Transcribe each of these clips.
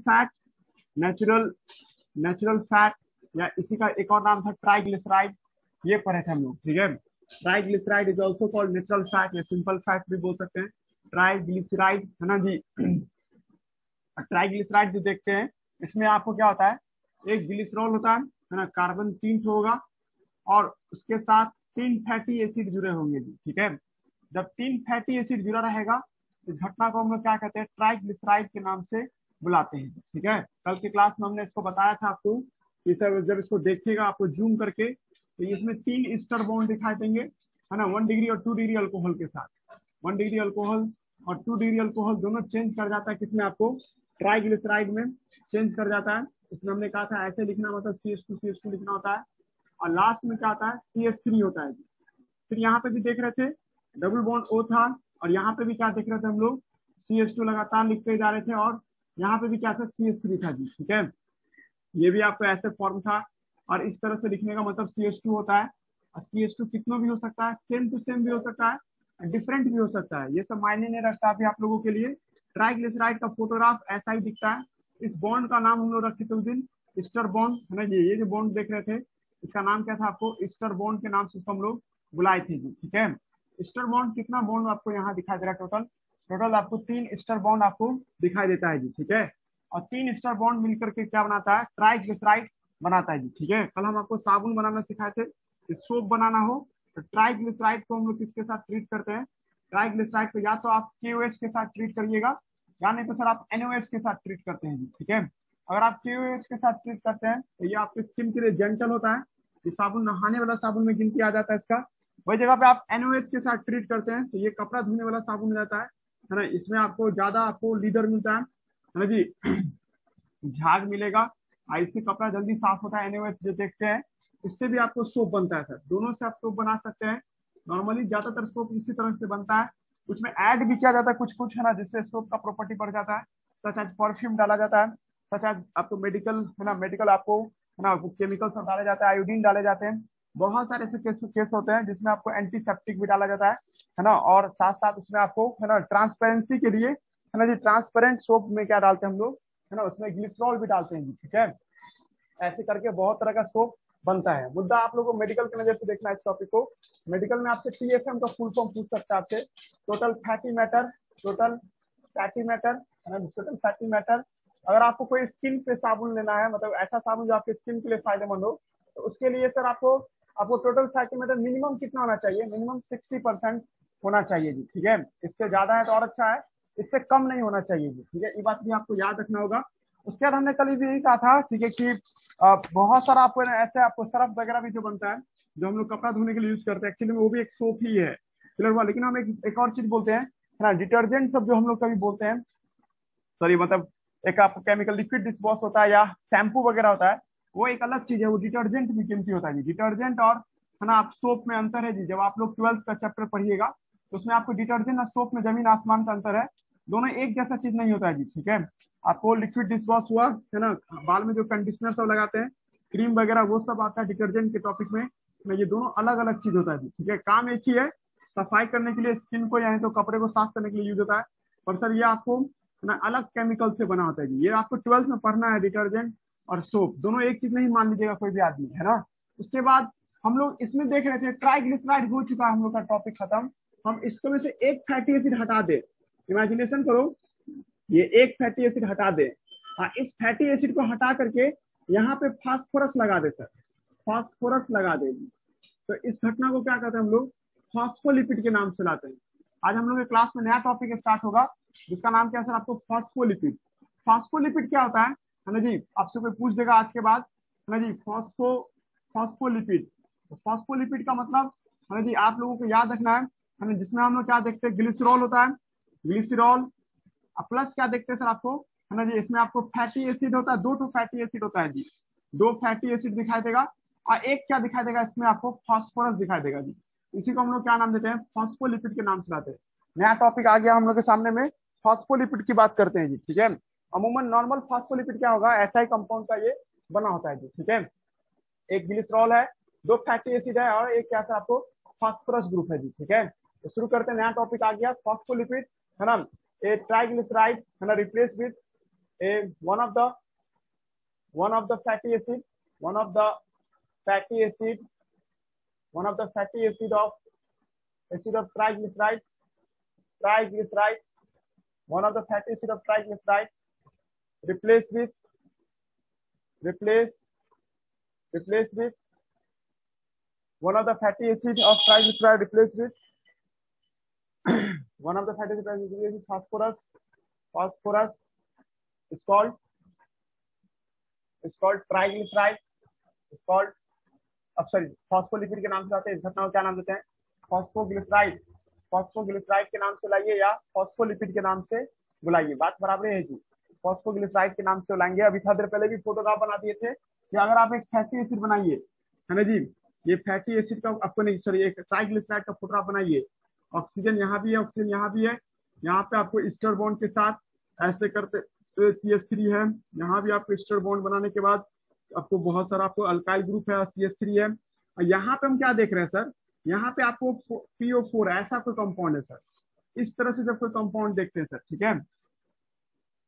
Fat, natural natural fat, या इसी का एक और नाम था ट्राइग्लिसराइड, ये पढ़े थे हम लोग, ठीक है। Triglyceride is also called natural fat या सिंपल फैट भी बोल सकते हैं। ट्राइग्लिसराइड है ना जी। ट्राइग्लिसराइड जो देखते हैं इसमें आपको क्या होता है, एक ग्लिसरॉल होता है ना, कार्बन 3 होगा और उसके साथ 3 फैटी एसिड जुड़े होंगे जी, ठीक है। जब 3 फैटी एसिड जुड़ा रहेगा इस घटना को हम लोग क्या कहते हैं, ट्राइग्लिसराइड के नाम से बुलाते हैं, ठीक है। कल के क्लास में हमने इसको बताया था आपको कि सर जब इसको देखिएगा आपको जूम करके तो इसमें 3 ईस्टर बॉन्ड दिखाई देंगे, है ना, 1 डिग्री और 2 डिग्री अल्कोहल के साथ। 1 डिग्री अल्कोहल और 2 डिग्री अल्कोहल दोनों चेंज कर जाता है किसमें, आपको ट्राइग्लिसराइड में चेंज कर जाता है। इसमें हमने कहा था ऐसे लिखना मतलब CH2 लिखना होता है और लास्ट में क्या आता है CH3 होता है। फिर यहाँ पे भी देख रहे थे डबल बॉन्ड O था और यहाँ पे भी क्या देख रहे थे हम लोग, CH2 लगातार लिखते जा रहे थे और यहाँ पे भी क्या था CH3 था जी, ठीक है। ये भी आपको ऐसे फॉर्म था और इस तरह से लिखने का मतलब CH2 होता है और CH2 कितना भी हो सकता है, सेम टू सेम भी हो सकता है, डिफरेंट भी हो सकता है, ये सब मायने नहीं रखता अभी आप लोगों के लिए। ट्राइग्लिसराइड का फोटोग्राफ ऐसा ही दिखता है। इस बॉन्ड का नाम हम लोग रखे थे उस दिन ईस्टर बॉन्ड, है ना जी। ये जो बॉन्ड देख रहे थे इसका नाम क्या था, आपको ईस्टर बॉन्ड के नाम से हम लोग बुलाए थे जी, ठीक है। ईस्टर बॉन्ड कितना बॉन्ड आपको यहाँ दिखाई दे रहा है, टोटल आपको 3 ईस्टर बॉन्ड आपको दिखाई देता है जी, ठीक है। और 3 ईस्टर बॉन्ड मिलकर के क्या बनाता है, ट्राइग्लिसराइड बनाता है जी, ठीक है। कल हम आपको साबुन बनाना सिखाए थे, सोप बनाना हो तो ट्राइग्लिसराइड को हम लोग किसके साथ ट्रीट करते हैं, ट्राइग्लिसराइड को या तो आप KOH के साथ ट्रीट करिएगा या नहीं तो सर आप NOH के साथ ट्रीट करते हैं जी, ठीक है। अगर आप KOH के साथ ट्रीट करते हैं तो ये आपके स्किन के लिए जेंटल होता है, ये साबुन नहाने वाला साबुन में गिनती आ जाता है इसका। वही जगह पे आप NOH के साथ ट्रीट करते हैं तो ये कपड़ा धोने वाला साबुन जाता है ना। इसमें आपको ज्यादा आपको लीडर मिलता है ना जी, झाग मिलेगा, इससे कपड़ा जल्दी साफ होता है। NOH जो देखते हैं इससे भी आपको सोप बनता है सर, दोनों से आप सोप बना सकते हैं। नॉर्मली ज्यादातर सोप इसी तरह से बनता है, उसमें ऐड भी किया जाता है कुछ कुछ, है ना, जिससे सोप का प्रॉपर्टी बढ़ जाता है। सच एज परफ्यूम डाला जाता है, सच एज आपको मेडिकल, है ना, मेडिकल आपको, है ना, केमिकल सब डाले जाते हैं, आयोडीन डाले जाते हैं। बहुत सारे ऐसे केस होते हैं जिसमें आपको एंटीसेप्टिक भी डाला जाता है ना। और साथ साथ उसमें आपको, है ना, ट्रांसपेरेंसी के लिए, है ना जी, ट्रांसपेरेंट सोप में क्या डालते हैं हम लोग, है ना, उसमें ग्लिसरॉल भी डालते हैं जी, ठीक है। ऐसे करके बहुत तरह का सोप बनता है। मुद्दा आप लोगों को मेडिकल के नजर से देखना है इस टॉपिक को। मेडिकल में आपसे TFM का फुल फॉर्म पूछ सकता है आपसे, total fatty matter, total fatty matter, total fatty matter. अगर आपको कोई स्किन पे साबुन लेना है, मतलब ऐसा साबुन जो आपके स्किन के लिए फायदेमंद हो, तो उसके लिए सर आपको आपको टोटल फैटी मैटर मिनिमम कितना होना चाहिए, मिनिमम 60% होना चाहिए जी, ठीक है। इससे ज्यादा है तो और अच्छा है, इससे कम नहीं होना चाहिए जी, ठीक है। ये बात भी आपको याद रखना होगा। उसके बाद हमने कल भी यही कहा था, ठीक है, कि बहुत सारा आपको ऐसे आपको सरफ वगैरह भी जो बनता है जो हम लोग कपड़ा धोने के लिए यूज करते हैं, एक्चुअली में वो भी एक सोप ही है, क्लियर हुआ। लेकिन हम एक और चीज बोलते हैं, है ना, डिटर्जेंट सब जो हम लोग कभी बोलते हैं, सॉरी मतलब एक आपको केमिकल लिक्विड डिश वॉश होता है या शैम्पू वगैरह होता है, वो एक अलग चीज है, वो डिटर्जेंट भी कीमती होता है जी। डिटर्जेंट और, है ना, आप सोप में अंतर है जी। जब आप लोग 12th का चैप्टर पढ़िएगा तो उसमें आपको डिटर्जेंट और सोप में जमीन आसमान का अंतर है, दोनों एक जैसा चीज नहीं होता है जी, ठीक है। आपको लिक्विड डिश वॉश हुआ, है ना, बाल में जो कंडीशनर सब लगाते हैं, क्रीम वगैरह, वो सब आता है डिटर्जेंट के टॉपिक में। ये दोनों अलग अलग चीज होता है जी, ठीक है। काम एक ही है, सफाई करने के लिए स्किन को या तो कपड़े को साफ करने के लिए यूज होता है, पर सर ये आपको ना अलग केमिकल से बना होता है जी। ये आपको 12th में पढ़ना है, डिटर्जेंट और सोप दोनों एक चीज नहीं मान लीजिएगा कोई भी आदमी, है ना। उसके बाद हम लोग इसमें देख रहे थे ट्राइग्लिसराइड हो चुका है हम लोग का टॉपिक खत्म। हम इसको में से एक फैटी एसिड हटा दे, इमेजिनेशन करो, ये एक फैटी एसिड हटा दे, हाँ, इस फैटी एसिड को हटा करके यहाँ पे फास्फोरस लगा दे सर, फास्फोरस लगा दे, तो इस घटना को क्या कहते हैं हम लोग, फॉस्फोलिपिड के नाम से लाते हैं। आज हम लोग के क्लास में नया टॉपिक स्टार्ट होगा जिसका नाम क्या है सर, आपको फॉस्फोलिपिड। फॉस्फोलिपिड क्या होता है ना जी, आपसे कोई पूछ देगा आज के बाद, है ना जी, फॉस्फोलिपिड। तो फॉस्फोलिपिड का मतलब, है ना जी, आप लोगों को याद रखना है ना, जिसमें हम लोग क्या देखते हैं, ग्लिसरॉल होता है, ग्लिसरॉल प्लस क्या देखते हैं सर आपको, है ना जी, इसमें आपको फैटी एसिड होता है, 2 फैटी एसिड होता है जी, 2 फैटी एसिड दिखाई देगा और एक क्या दिखाई देगा, इसमें आपको फास्फोरस दिखाई देगा जी। इसी को हम लोग क्या नाम देते हैं, फॉस्फोलिपिड के नाम से लाते हैं। नया टॉपिक आ गया हम लोग के सामने में, फॉस्फोलिपिड की बात करते हैं जी, ठीक है। अमूमन नॉर्मल फॉस्फोलिपिड क्या होगा, ऐसा ही कंपाउंड का ये बना होता है जी, ठीक है। एक ग्लिसरॉल है, 2 फैटी एसिड है और एक क्या सर आपको फास्फोरस ग्रुप है जी, ठीक है। तो शुरू करते हैं, नया टॉपिक आ गया फॉस्फोलिपिड, है ना। ए ट्राइग्लिसराइड, है ना, replace with a one of the fatty acid one of the fatty acid one of the fatty acid of triglyceride one of the fatty acid of triglyceride replace with one of the fatty acid of triglyceride replaced with one of the fatty acid replaced with phosphorus is called triglyceride is called phospholipid के नाम से आते हैं। इस घटना को क्या नाम देते हैं? फॉस्फोग्लिसराइड के नाम से बुलाइए या फॉस्फोलिपिड के नाम से बुलाइए, बात बराबर है जी। फॉस्फोग्लिसराइड के नाम से बुलाएंगे। अभी थोड़ी देर पहले भी फोटोग्राफ बना दिए थे कि अगर आप एक फैटी एसिड बनाइए, है ना जी, ये फैटी एसिड का आपको नहीं, सॉरी, एक ट्राइग्लिसराइड का फोटोग्राफ बनाइए, ऑक्सीजन यहाँ भी है, ऑक्सीजन यहाँ भी है, यहाँ पे आपको ईस्टर बॉन्ड के साथ ऐसे करते CH3 है, यहाँ भी आपको ईस्टर बॉन्ड बनाने के बाद आपको बहुत सारा आपको अल्काइल ग्रुप है, CH3 है। और यहाँ पे हम क्या देख रहे हैं सर, यहाँ पे आपको PO4 ऐसा कोई कंपाउंड है सर। इस तरह से जब कोई कंपाउंड देखते हैं सर, ठीक है,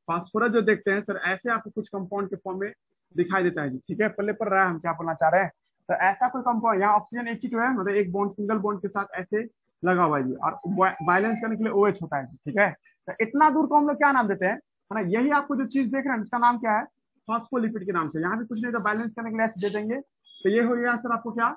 फास्फोरस जो देखते हैं सर, ऐसे आपको कुछ कंपाउंड के फॉर्म में दिखाई देता है जी, ठीक है। पल्ले पर रहा है हम क्या बोलना चाह रहे हैं, तो ऐसा कोई कंपाउंड, यहाँ ऑक्सीजन एक ही तो है, मतलब एक बॉन्ड सिंगल बॉन्ड के साथ ऐसे लगा हुआ है जी, और बैलेंस करने के लिए OH होता है जी, ठीक है। तो इतना दूर को हम लोग क्या नाम देते हैं, है ना, यही आपको जो चीज देख रहे हैं इसका नाम क्या है, फॉस्फोलिपिड के नाम से। यहाँ भी कुछ नहीं तो बैलेंस करने के लिए ऐसे दे देंगे, तो ये हो गया सर आपको क्या,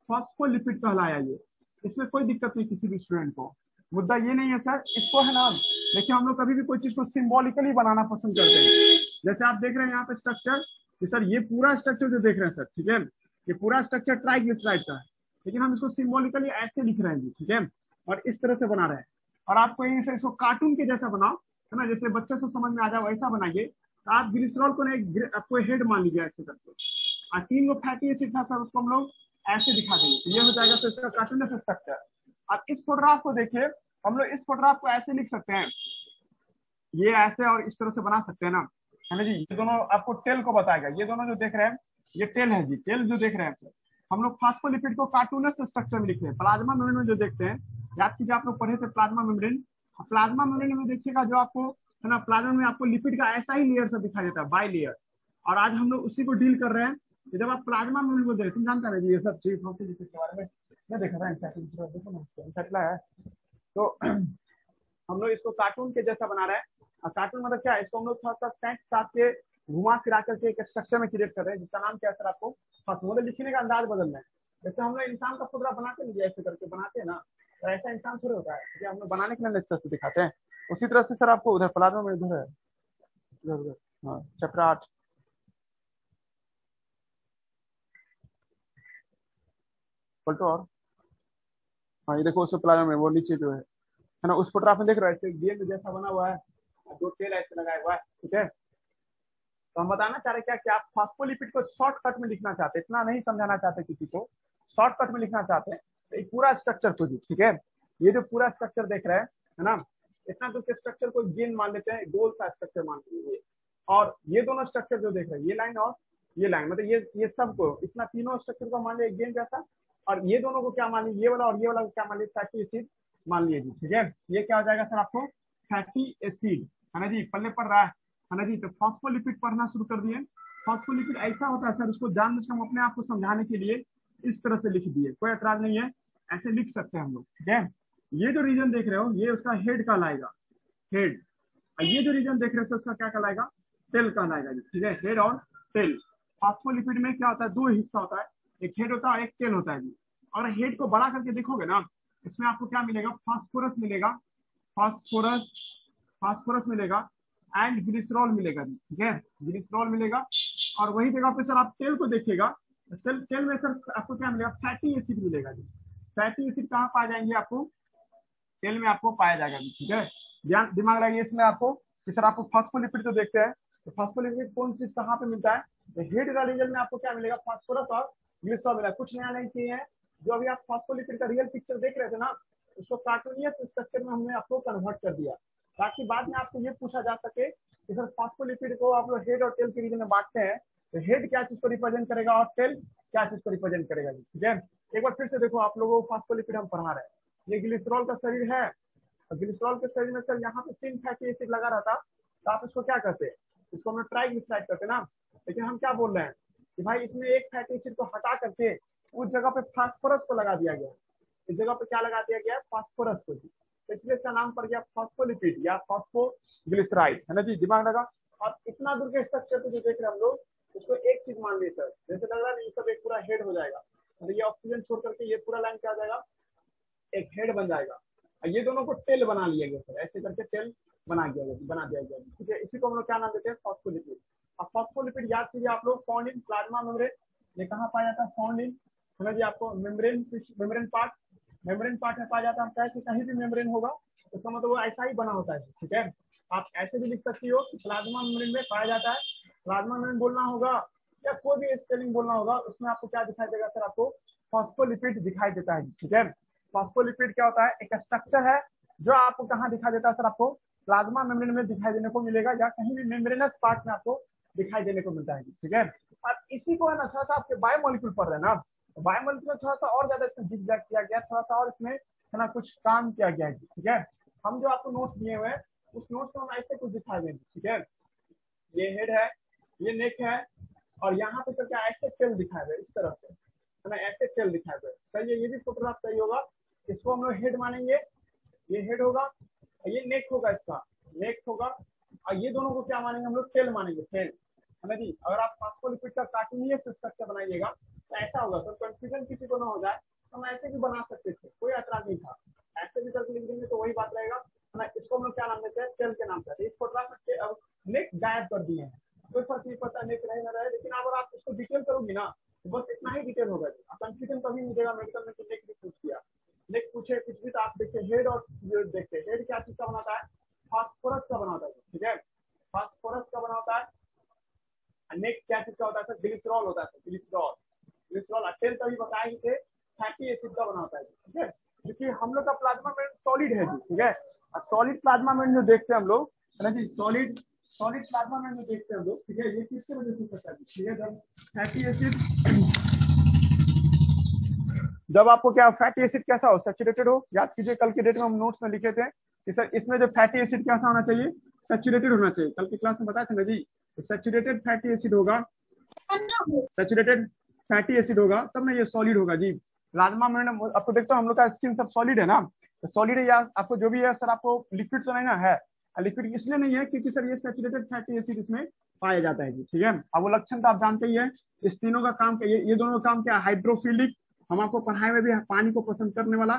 फॉस्फोलिपिड कहलाया ये। इसमें कोई दिक्कत नहीं किसी भी स्टूडेंट को, मुद्दा ये नहीं है सर, इसको है ना, देखिए हम लोग कभी भी कोई चीज को सिंबॉलिकली बनाना पसंद करते हैं। जैसे आप देख रहे हैं यहाँ पे स्ट्रक्चर, सर ये पूरा स्ट्रक्चर जो देख रहे हैं सर, ठीक है, ये पूरा स्ट्रक्चर ट्राइग्लिसराइड का है, लेकिन हम इसको सिंबॉलिकली ऐसे लिख रहे हैं जी, ठीक है, और इस तरह से बना रहे हैं। और आपको यहीं से इसको कार्टून के जैसा बनाओ, है ना, जैसे बच्चे से समझ में आ जाए वैसा बनाइए। तो आप ग्लिसरॉल को आपको हेड मान लीजिए ऐसे करके, और 3 गो फैटी एसिड था सर, उसको हम लोग ऐसे दिखा देंगे, तो ये हो जाएगा तो इसका कार्टून जैसा स्ट्रक्चर। अब इस फोटोग्राफ को देखिए, हम लोग इस फोटोग्राफ को ऐसे लिख सकते हैं, ये ऐसे और इस तरह से बना सकते हैं ना, है ना जी। ये दोनों आपको टेल को बताएगा, ये दोनों जो देख रहे हैं ये टेल है जी, टेल जो देख रहे हैं हम लोग फास्फोलिपिड को कार्टूनस स्ट्रक्चर में लिख रहे हैं। प्लाज्मा मेम्ब्रेन में जो देखते हैं, याद कीजिए आप लोग पढ़े थे प्लाज्मा मेम्ब्रेन में देखिएगा जो आपको, है ना, प्लाज्मा में आपको लिपिड का ऐसा ही लेयर सब दिखाई देता है, बाई लेयर, और आज हम लोग उसी को डील कर रहे हैं। तो जब आप प्लाज्मा मेम्ब्रेन को देखते हैं, जानता है ये सब चीज के बारे में मैं देखा था, देखो है, तो हम लोग इसको कार्टून के जैसा बना रहे हैं। और कार्टून मतलब क्या है, इसको हम लोग थोड़ा सा सेंट साथ के घुमा फिरा करके एक स्ट्रक्चर में क्रिएट कर रहे हैं, जिसका नाम क्या है सर, आपको मतलब लिखने का अंदाज बदलना है। जैसे हम लोग इंसान का फोटोग्राफ बनाते हैं ऐसे करके बनाते हैं ना, तो ऐसा इंसान थोड़े होता है, हम लोग बनाने के लिए इस तरह से दिखाते हैं। उसी तरह से सर आपको उधर प्लाज्मा में इधर है, हाँ चैप्टर 8 पलटो, और हाँ ये देखो, उसको प्लाज्मा में वो नीचे जो है ना, उस फोटोग्राफ में देख रहे हैं गेंद जैसा बना हुआ है, दो टेल ऐसे लगाया हुआ है, ठीक है। तो हम बताना चाह रहे क्या कि आप फास्फोलिपिड को शॉर्टकट में लिखना चाहते हैं, इतना नहीं समझाना चाहते किसी को, शॉर्टकट में लिखना चाहते हैं, तो एक पूरा स्ट्रक्चर को, ठीक है, ये जो पूरा स्ट्रक्चर देख रहे हैं, है ना, इतना दूर के स्ट्रक्चर को गेंद मान लेते हैं, गोल सा स्ट्रक्चर मान लीजिए। और ये दोनों स्ट्रक्चर जो देख रहे हैं, ये लाइन और ये लाइन, मतलब ये सबको, इतना तीनों स्ट्रक्चर को मान लिया गेंद जैसा, और ये दोनों को क्या मान लीजिए, ये वाला और ये वाला को क्या मान लीजिए, फैटी एसिड मान लीजिए, ठीक है। ये क्या हो जाएगा सर आपको, फैटी एसिड, है ना जी, पल्ले पर रहा है ना जी। तो फॉस्फोलिपिड पढ़ना शुरू कर दिए। फॉस्फोलिपिड ऐसा होता है सर, उसको जानबूझ के हम अपने आप को समझाने के लिए इस तरह से लिख दिए, कोई एतराज नहीं है, ऐसे लिख सकते हैं हम लोग, ठीक है। ये जो रीजन देख रहे हो ये उसका हेड कहलाएगा, हेड। ये जो रीजन देख रहे हो उसका क्या कहलाएगा, टेल कहलाएगा, ठीक है, हेड और टेल। फॉस्फोलिपिड में क्या होता है, दो हिस्सा होता है, एक हेड होता है और एक टेल होता है जी। और हेड को बड़ा करके देखोगे ना, इसमें आपको क्या मिलेगा, फास्फोरस मिलेगा, फास्फोरस मिलेगा एंड ग्लिसरॉल मिलेगा, ठीक है, ग्लिसरॉल मिलेगा। और वही जगह पे सर आप टेल को देखिएगा, टेल में सर आपको क्या मिलेगा, फैटी एसिड मिलेगा जी। फैटी एसिड कहाँ पाए जाएंगे, आपको टेल में आपको पाया जाएगा, ठीक है। ध्यान दिमाग लगाइए इसमें आपको कि सर आपको फास्फोलिपिड तो देखते हैं, तो फास्फोलिपिड कौन चीज कहाँ पे मिलता है, तो हेड का रीजन में आपको क्या मिलेगा, फास्फोरस और ग्लिसरॉल मिलेगा। कुछ नया नहीं चाहिए है, जो अभी आप फास्फोलिपिड का रियल पिक्चर देख रहे थे ना, उसको कार्टूनियस स्ट्रक्चर में हमने आपको कन्वर्ट कर दिया, ताकि बाद में आपसे ये पूछा जा सके कि सर फास्फोलिपिड को आप लोग हेड और टेल के रीजन में बांटते हैं, तो हेड क्या चीज को रिप्रेजेंट करेगा और टेल क्या चीज को रिप्रेजेंट करेगा, ठीक है। एक बार फिर से देखो, आप लोगों को फास्फोलिपिड हम पढ़ा रहे हैं, ये ग्लिसरॉल का शरीर है, ग्लिसरॉल के शरीर में सर यहाँ पे 3 फैटी एसिड लगा रहता, तो आप इसको क्या करते हैं, इसको हम ट्राइग्लिसराइड करते हैं ना। लेकिन हम क्या बोल रहे हैं कि भाई इसमें एक फैटी एसिड को हटा करके उस जगह पे फास्फोरस को लगा दिया गया, इस जगह पे क्या लगा दिया गया, फास्फोरस को। तो इसलिए इसका नाम पड़ गया फॉस्फोलिपिड या फॉस्फोग्लिसराइड, है ना जी, दिमाग लगा। और इतना दूर के स्ट्रक्चर को जो देख रहे हैं हम लोग, उसको एक चीज मान ली सर, जैसे लग रहा है ये सब एक पूरा हेड हो जाएगा, तो ये ऑक्सीजन छोड़ करके ये पूरा लाइन क्या आ जाएगा, एक हेड बन जाएगा। और ये दोनों को टेल बना लिया गया सर, ऐसे करके टेल बना दिया गया, ठीक है। इसी को हम लोग क्या नाम देते हैं, फॉस्फोलिपिड। अब फॉस्फोलिपिड याद कीजिए आप लोग, फाउंड इन प्लाज्मा मेम्ब्रेन। ये कहाँ पाया जाता है, फाउंड इन, समझ जी आपको, मेम्ब्रेन पार्ट में पाया जाता है। हम कहीं भी मेम्ब्रेन होगा उसका मतलब वो ऐसा ही बना होता है, ठीक है। आप ऐसे भी लिख सकती हो कि प्लाज्मा मेम्ब्रेन में पाया जाता है। प्लाज्मा मेम्ब्रेन बोलना होगा या कोई भी स्पेलिंग बोलना होगा, उसमें आपको क्या दिखाई देगा सर, आपको फॉस्फोलिपिड दिखाई देता है, ठीक है। फॉस्फोलिपिड क्या होता है, एक स्ट्रक्चर है जो आपको कहाँ दिखाई देता है सर, आपको प्लाज्मा मेम्ब्रेन में दिखाई देने को मिलेगा, या कहीं भी मेम्ब्रेनस पार्ट में आपको दिखाई देने को मिलता है, ठीक है। अब इसी को है ना, थोड़ा सा आपके बायोमोलिक्यूल पढ़ रहे हैं ना, तो बायोमोलिक्यूल थोड़ा सा और ज्यादा इसमें जिग-जैग किया गया, थोड़ा सा और इसमें है ना कुछ काम किया गया है, ठीक है। हम जो आपको नोट्स दिए हुए हैं उस नोट्स को हम ऐसे कुछ दिखा देंगे, ठीक है। ये हेड है, ये नेक है, और यहाँ पे क्या ऐसे टेल दिखाए हुए इस तरह से, है ना, ऐसे टेल दिखाए हुए, सही है। ये भी फोटोग्राफ सही होगा, इसको हम लोग हेड मानेंगे, ये हेड होगा, और ये नेक होगा, इसका नेक होगा, और ये दोनों को क्या मानेंगे हम लोग, टेल मानेंगे, टेल, है ना जी। अगर आप फॉस्फोलिपिड का कार्टूनियस स्ट्रक्चर बनाइएगा तो ऐसा होगा सर, कंफ्यूजन किसी को ना हो जाए, हम ऐसे भी बना सकते थे, कोई ऐतराज नहीं था, ऐसे भी करके लिख देंगे तो वही बात रहेगा, है ना। इसको हम लोग क्या नाम देते हैं, टेल के नाम से। इस फोटोग्राफ में अब नेक गायब कर दिए हैं, कोई फर्क नहीं पड़ता नेक रहे ना रहे, लेकिन अगर आप इसको डिटेल करोगी ना तो बस इतना ही डिटेल होगा, कंफ्यूजन कभी नहीं देगा। मेडिकल में नेक भी पूछ दिया, नेक पूछे कुछ भी, तो आप देखिए हेड और देखते, हेड क्या चीज का बनाता है, फास्फोरस का बनाता है, ठीक है, फास्फोरस का बना होता है। नेक क्या चीज का होता है सर, ग्लिसरॉल होता है, ग्लिसरॉल टेल तभी बताया थे फैटी एसिड का बना होता है, ठीक है। क्योंकि हम लोग का प्लाज्मा मेम्ब्रेन सॉलिड है जी, ठीक है। और सॉलिड प्लाज्मा मेम्ब्रेन जो देखते हैं हम लोग, है ना जी, सॉलिड प्लाज्मा मेम्ब्रेन जो देखते हैं हम लोग, ठीक है, ये किसके वजह से होता है, ठीक है। जब फैटी एसिड, जब आपको क्या फैटी एसिड कैसा हो, सैचुरेटेड हो। याद कीजिए कल के डेट में हम नोट्स में लिखे थे कि सर इसमें जो फैटी एसिड कैसा होना चाहिए, सैचुरेटेड होना चाहिए, कल की क्लास में बताया था ना जी। तो सैचुरेटेड फैटी एसिड होगा, सैचुरेटेड फैटी एसिड होगा तब ना ये सॉलिड होगा जी। प्लाज्मा मेम्ब्रेन आपको देखते हो हम लोग का स्किन सब सॉलिड है ना, तो सॉलिड है, या आपको जो भी है सर, आपको लिक्विड तो नहीं ना है, लिक्विड इसलिए नहीं है क्योंकि सर ये सैचुरेटेड फैटी एसिड इसमें पाया जाता है जी, ठीक है। अब वो लक्षण तो आप जानते ही है, इस तीनों का काम क्या, ये दोनों का काम क्या, हाइड्रोफिलिक, हम आपको पढ़ाई में भी पानी को पसंद करने वाला,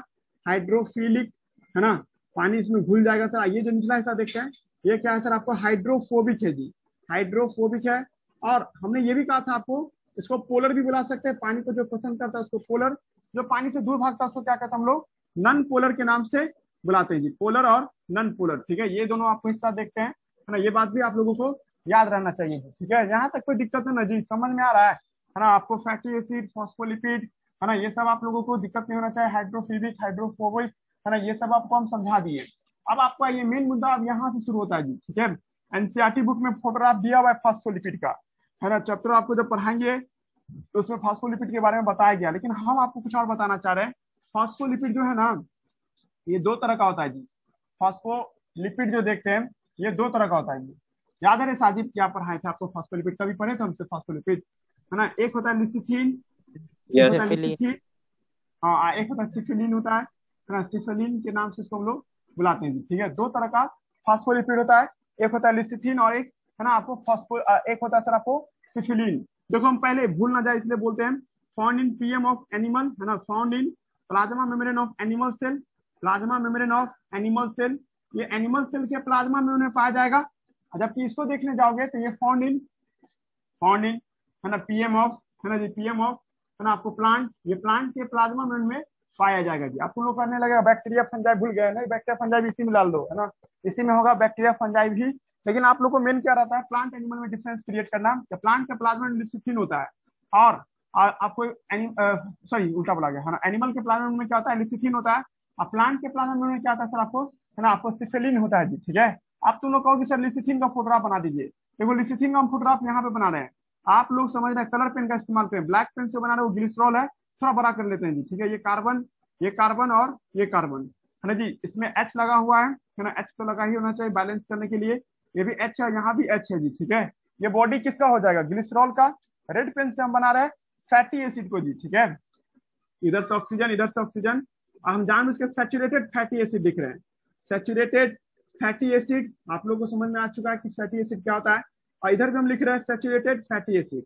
हाइड्रोफिलिक, है ना, पानी इसमें घुल जाएगा सर। ये जो निचला हिस्सा देखते हैं ये क्या है सर, आपको हाइड्रोफोबिक है जी, हाइड्रोफोबिक है। और हमने ये भी कहा था आपको, इसको पोलर भी बुला सकते हैं, पानी को जो पसंद करता है उसको पोलर, जो पानी से दूर भागता है उसको क्या कहते हैं हम लोग, नन पोलर के नाम से बुलाते हैं जी, पोलर और नन पोलर, ठीक है। ये दोनों आपको हिस्सा देखते हैं, है ना, ये बात भी आप लोगों को याद रहना चाहिए, ठीक है। यहाँ तक कोई दिक्कत है ना जी, समझ में आ रहा है ना आपको, फैटी एसिड, फॉस्फोलिपिड, है ना, ये सब आप लोगों को दिक्कत नहीं होना चाहिए, हाइड्रोफिलिक, हाइड्रोफोबिक, है ना, ये सब आपको हम समझा दिए। अब आपका ये मेन मुद्दा अब यहाँ से शुरू होता है जी, ठीक है। एनसीईआरटी बुक में फोटोग्राफ दिया हुआ है फॉस्फोलिपिड का, है ना, चैप्टर आपको जब पढ़ाएंगे तो उसमें फॉस्फोलिपिड के बारे में बताया गया, लेकिन हम आपको कुछ और बताना चाह रहे हैं। फॉस्फोलिपिड जो है ना, ये दो तरह का होता है जी। फॉस्फोलिपिड जो देखते हैं ये दो तरह का होता है जी। याद है रे साजिद, क्या पढ़ाए थे आपको फॉस्फोलिपिड, कभी पढ़े थे हमसे फॉस्फोलिपिड, है ना। एक होता है लिसिथिन, हाँ, एक होता है सिफिलिन होता है ना, सिफिलिन के नाम से इसको हम लोग बुलाते हैं जी, ठीक है। दो तरह का फॉस्फोलिपिड होता है, एक होता है लिसिथिन और एक, है ना, आपको एक होता है सर आपको सिफिलिन। देखो हम पहले भूल ना जाए इसलिए बोलते हैं, found in PM of animal, है ना, found in plasma membrane of animal cell, plasma membrane of animal cell, ये एनिमल सेल के प्लाज्मा मेम्ब्रेन में पाया जाएगा। जबकि इसको देखने जाओगे तो ये फाउंड इन, है ना, पीएम ऑफ, है ना जी, पीएम ऑफ, है ना, आपको प्लांट, ये प्लांट के प्लाज्मा मेम्ब्रेन में पाया जाएगा जी। आपको लोग करने लगेगा बैक्टीरिया फंजाई, भूल गए नहीं, बैक्टीरिया फंजाई भी इसी में डाल दो, है ना, इसी में होगा बैक्टीरिया फंजाई भी। लेकिन आप लोग को मेन क्या रहता है, प्लांट एनिमल में डिफरेंस क्रिएट करना। प्लांट के प्लाज्मा में लिसिथिन होता है, और आपको सॉरी उल्टा बोला गया, है ना, एनिमल के प्लाज्मा में क्या होता है, लिसिथिन होता है, और प्लांट के प्लाज्मा में क्या होता है सर आपको, है ना, आपको सिफिलिन होता है जी, ठीक है। आप तुम लोग कहोगे सर लिसिथिन का फोटोग्राफ बना दीजिए, देखो लिसिथिन का हम फोटोग्राफ यहाँ पे बना रहे हैं, आप लोग समझ रहे हैं कलर पेन का इस्तेमाल करें, ब्लैक पेन से बना रहे हो, ग्लिसरॉल है, थोड़ा बड़ा कर लेते हैं जी, ठीक है। ये कार्बन और ये कार्बन, है ना जी, इसमें H लगा हुआ है ना, H तो लगा ही होना चाहिए बैलेंस करने के लिए, ये भी H है, यहाँ भी H है जी, ठीक है। ये बॉडी किसका हो जाएगा, ग्लिसरॉल का। रेड पेन से हम बना रहे हैं फैटी एसिड को जी, ठीक है। इधर से ऑक्सीजन, इधर से ऑक्सीजन, हम जान उसके सैचुरेटेड फैटी एसिड दिख रहे हैं। सैचुरेटेड फैटी एसिड आप लोगों को समझ में आ चुका है कि फैटी एसिड क्या होता है। और इधर भी हम लिख रहे हैं saturated fatty acid,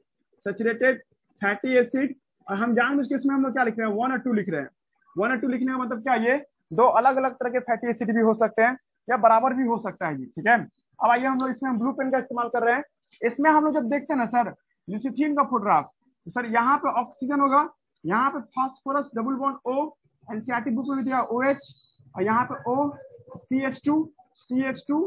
saturated fatty acid. और हम जान उसके इसमें हम लोग क्या लिख रहे हैं, 1 और 2 लिख रहे हैं। 1 और 2 लिखने का मतलब क्या, ये दो अलग अलग तरह के फैटी एसिड भी हो सकते हैं या बराबर भी हो सकता है जी, ठीक है। अब आइए हम लोग इसमें ब्लू पेन का इस्तेमाल कर रहे हैं। इसमें हम लोग जब देखते हैं ना सर लिसिथीन का फोटोग्राफ, तो सर यहाँ पे ऑक्सीजन होगा, यहाँ पे phosphorus double bond O, NCERT book में दिया OH, और यहाँ पे O CH2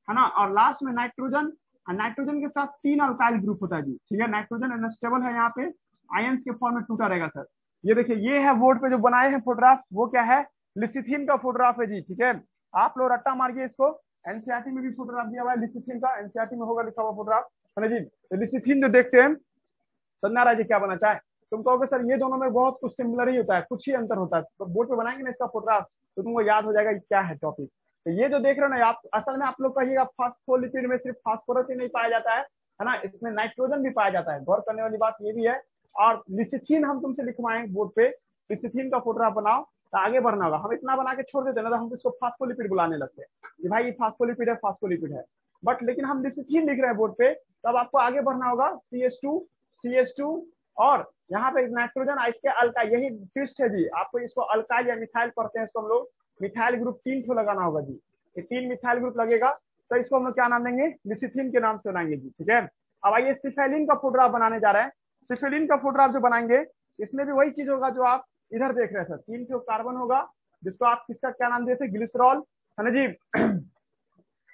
है ना, और लास्ट में नाइट्रोजन। और नाइट्रोजन के साथ 3 अल्काइल ग्रुप होता है जी, ठीक है। नाइट्रोजन अनस्टेबल है, यहाँ पे आयंस के फॉर्म में टूटा रहेगा सर। ये देखिए, ये है बोर्ड पे जो बनाए हैं फोटोग्राफ, वो क्या है, लिसिथीन का फोटोग्राफ है जी, ठीक है। आप लोग रट्टा मारिए इसको, एनसीईआरटी में भी फोटोग्राफ दिया हुआ है लिसिथीन का, एनसीईआरटी में होगा लिखा हुआ फोटोग्राफ है ना जी। तो लिसिथीन जो देखते हैं, समझ आ रहा है जी क्या बना चाहे। तुम कहोगे सर ये दोनों में बहुत कुछ सिमिलर ही होता है, कुछ ही अंतर होता है, तो बोर्ड पे बनाएंगे ना इसका फोटोग्राफ तो तुमको याद हो जाएगा कि क्या है टॉपिक। तो ये जो देख रहे हो ना, आप असल में आप लोग कहिएगा फास्फोलिपिड में सिर्फ फास्फोरस ही नहीं पाया जाता है ना, इसमें नाइट्रोजन भी पाया जाता है। गौर करने वाली बात ये भी है। और लिसिथीन हम तुमसे लिखवाएं बोर्ड पे, लिसिथीन का फोटोग्राफ बनाओ, तो आगे बढ़ना होगा। हम इतना बना के छोड़ देते ना, तो हम इसको फास्फोलिपिड बुलाने लगते हैं कि भाई ये फास्फोलिपिड है, फास्फोलिपिड है। बट लेकिन हम लिसिथीन लिख रहे हैं बोर्ड पे, तब आपको आगे बढ़ना होगा। CH2 और यहाँ पे नाइट्रोजन, इसके अल्काइल, यही ट्विस्ट है जी। आपको इसको अल्काइल या मिथाइल पढ़ते हैं, इसको हम लोग मिथाइल ग्रुप 3 ठो लगाना होगा जी। ये 3 मिथाइल ग्रुप लगेगा, तो इसको हम लोग क्या नाम देंगे, लिसिथीन के नाम से बनाएंगे जी, ठीक है। अब आइए सिफेलिन का फोटोग्राफ बनाने जा रहे हैं। सिफेलिन का फोटोग्राफ जो बनाएंगे, इसमें भी वही चीज होगा जो आप इधर देख रहे हैं सर। 3 ठो कार्बन होगा, जिसको आप किसका क्या नाम दिए थे, ग्लिसरॉल है ना जी।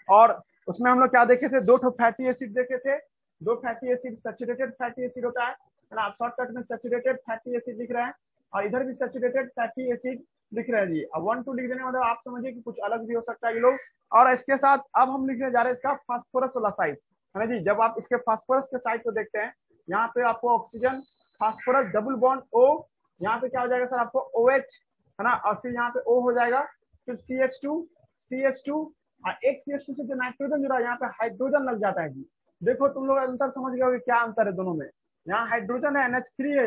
और उसमें हम लोग क्या देखे थे, 2 ठो फैटी एसिड देखे थे। 2 fatty acid saturated fatty acid होता है ना, आप शॉर्टकट में सैचुरेटेड फैटी एसिड लिख रहे हैं, और इधर भी सैचुरेटेड फैटी एसिड लिख रहे हैं जी। अब 1 2 लिख देने मतलब आप समझिए कि कुछ अलग भी हो सकता है ये लोग। और इसके साथ अब हम लिखने जा रहे हैं इसका फास्फोरस वाला साइड है ना जी। जब आप इसके फास्फोरस के साइड को देखते हैं, यहाँ पे आपको oxygen, phosphorus double bond O, यहाँ पे क्या हो जाएगा सर आपको OH है ना, और फिर यहाँ पे O हो जाएगा, फिर CH2 और एक CH2 से जो नाइट्रोजन जुड़ा है, यहाँ पे हाइड्रोजन लग जाता है जी। देखो तुम लोग अंतर समझ गए क्या अंतर है दोनों में। यहाँ हाइड्रोजन है, NH3 है,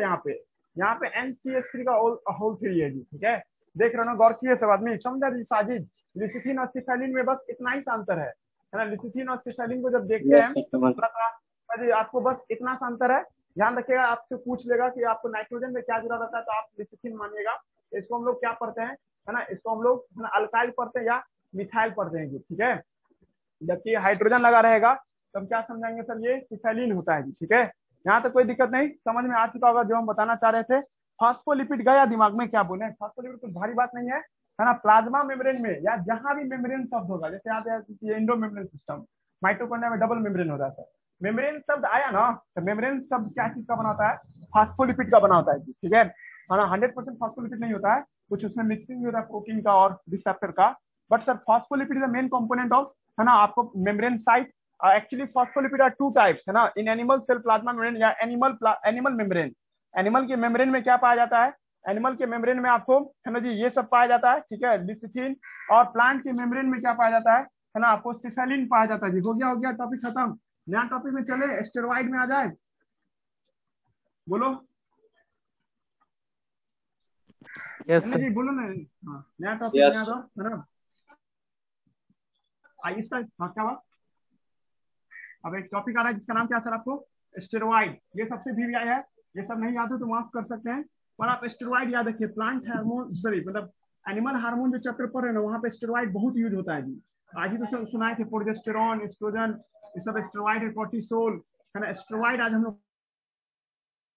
यहाँ पे NCH3 का होल 3 है जी, ठीक है। देख रहे हो ना, गौर किए सब आदमी, समझा जी साजिद। लिसिथीन और सिफेलिन में बस इतना ही सा अंतर है ना। लिसिथीन और सिफेलिन को जब देखते हैं जी, आपको बस इतना सा अंतर है। ध्यान रखिएगा, आपसे पूछ लेगा कि आपको नाइट्रोजन में क्या जुड़ा रहता है, तो आप लिसिथीन मानिएगा। इसको हम लोग क्या पढ़ते हैं है ना, इसको हम लोग है ना अल्काइल पढ़ते हैं या मिथाइल पढ़ते हैं, ठीक है। जबकि हाइड्रोजन लगा रहेगा तो हम क्या समझाएंगे सर, ये सिफेलिन होता है जी, ठीक है। यहाँ तक कोई दिक्कत नहीं, समझ में आ चुका होगा जो हम बताना चाह रहे थे। फास्फोलिपिड गया दिमाग में, क्या बोले, फास्फोलिपिड कुछ भारी बात नहीं है ना। प्लाज्मा मेम्ब्रेन में या जहां भी मेम्ब्रेन शब्द होगा, जैसे यहाँ पे इंडो मेम्ब्रेन सिस्टम, माइटोकॉन्ड्रिया में डबल मेम्ब्रेन होता है सर। मेम्ब्रेन शब्द आया ना, तो मेम्ब्रेन शब्द क्या चीज का बना होता है, फास्फोलिपिड का बना होता है, ठीक है ना। 100% फास्फोलिपिड नहीं होता है, कुछ उसमें मिक्सिंग भी होता है प्रोटीन का और रिसेप्टर का। But sir phospholipid is the main component of है ना आपको membrane site. Actually phospholipid are 2 types है ना, in animal cell plasma membrane या एनिमल मेम्ब्रेन। एनिमल के मेम्ब्रेन में क्या पाया जाता है, एनिमल के मेम्ब्रेन में आपको है ना जी ये सब पाया जाता है, ठीक है, लिसिथीन। और प्लांट के मेम्ब्रेन में क्या पाया जाता है ना, आपको सिफेलिन पाया जाता है जी। हो गया टॉपिक खत्म। नया टॉपिक में चले, स्टेरॉइड में आ जाए, बोलो। यस जी बोलो ना। हाँ, नया टॉपिक नया दो है ना। इसका क्या बात, अब एक टॉपिक आ रहा है जिसका नाम क्या सर आपको, स्टेरॉइड। ये सबसे भी आया है, ये सब नहीं याद हो तो माफ कर सकते हैं, पर आप स्टेरॉइड याद रखिए। प्लांट हार्मोन, सॉरी मतलब एनिमल हार्मोन जो चैप्टर पढ़ रहे हैं ना, वहाँ पे स्टेरॉइड बहुत यूज होता है जी। आज ही तो सुनाए थे प्रोजेस्टेरॉन, एस्ट्रोजन, ये सब स्टेरॉइड है, कोर्टिसोल है ना। स्टेरॉइड आज हम लोग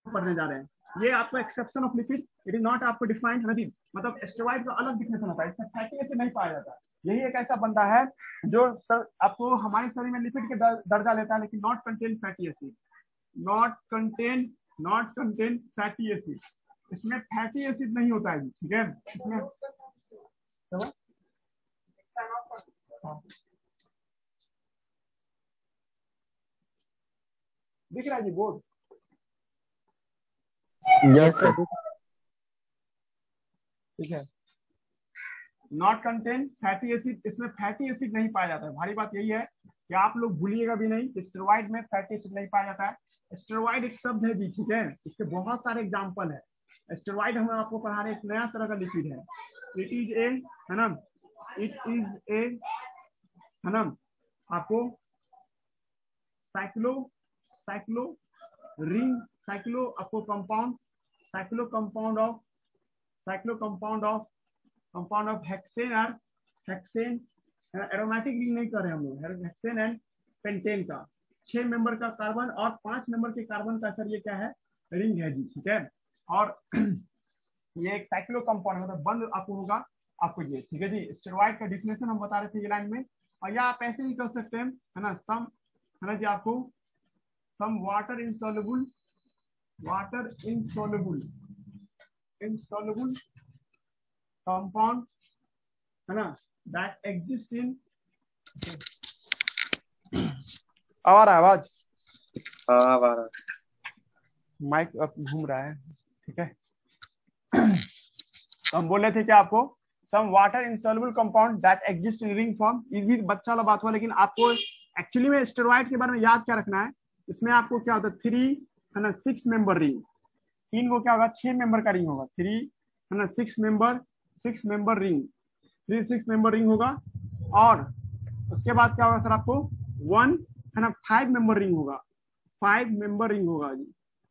पढ़ने जा रहे हैं। ये आपको exception of lipid, it is not आपको डिफाइंड है ना, मतलब स्टेरॉइड का अलग डिफिनेशन होता है, इसमें फैटी एसिड नहीं पाया जाता। यही एक ऐसा बंदा है जो आपको हमारे शरीर में लिपिड के दर्जा लेता है, लेकिन not contain fatty acid, not contain fatty acid. इसमें फैटी एसिड नहीं होता है, ठीक है। इसमें दिख रहा है जी बोर्ड, यस सर, ठीक है। नॉट कंटेन फैटी एसिड, इसमें फैटी एसिड नहीं पाया जाता है। भारी बात यही है कि आप लोग भूलिएगा भी नहीं, स्टेरॉइड में फैटी एसिड नहीं पाया जाता है। स्टेरॉइड एक शब्द है जी, ठीक है, इसके बहुत सारे एग्जाम्पल है। स्टेरॉइड हम आपको पढ़ा रहे एक नया तरह का लिक्विड है। इट इज ए, है ना, इट इज ए, है ना, आपको साइक्लो साइक्लो रिंग साइक्लो आपको compound cyclo compound of hexane और हेक्सेन एरोमेटिक रिंग नहीं कर रहे हम लोग, हेक्सेन एंड पेंटेन का 6 मेंबर का कार्बन और 5 मेंबर के कार्बन का सर ये क्या है, रिंग है जी, ठीक है। और ये एक साइक्लो कंपाउंड मतलब बंद आपको होगा आपको ये, ठीक है जी। स्टेरॉइड का डिफिनेशन हम बता रहे थे ये लाइन में, और या आप ऐसे भी कर सकते हैं, है ना, सम, है ना जी, आपको सम वाटर इनसॉल्युबल कंपाउंड, है ना, दैट एग्जिस्ट इन, आ रहा है आवाज? माइक अब घूम रहा है, ठीक है। हम बोल रहे थे कि आपको some water insoluble compound that exist in ring form, ये भी बच्चा वाला बात हुआ, लेकिन आपको एक्चुअली में स्टेरॉइड के बारे में याद क्या रखना है, इसमें आपको क्या होता है 3, है ना, 6 मेंबर रिंग, 3 को क्या होगा 6 मेंबर का रिंग होगा, 3, है ना, 6 मेंबर रिंग, 3 6 मेंबर रिंग होगा। और उसके बाद क्या होगा सर आपको 1, है ना, 5 मेंबर रिंग होगा, 5 मेंबर रिंग होगा जी।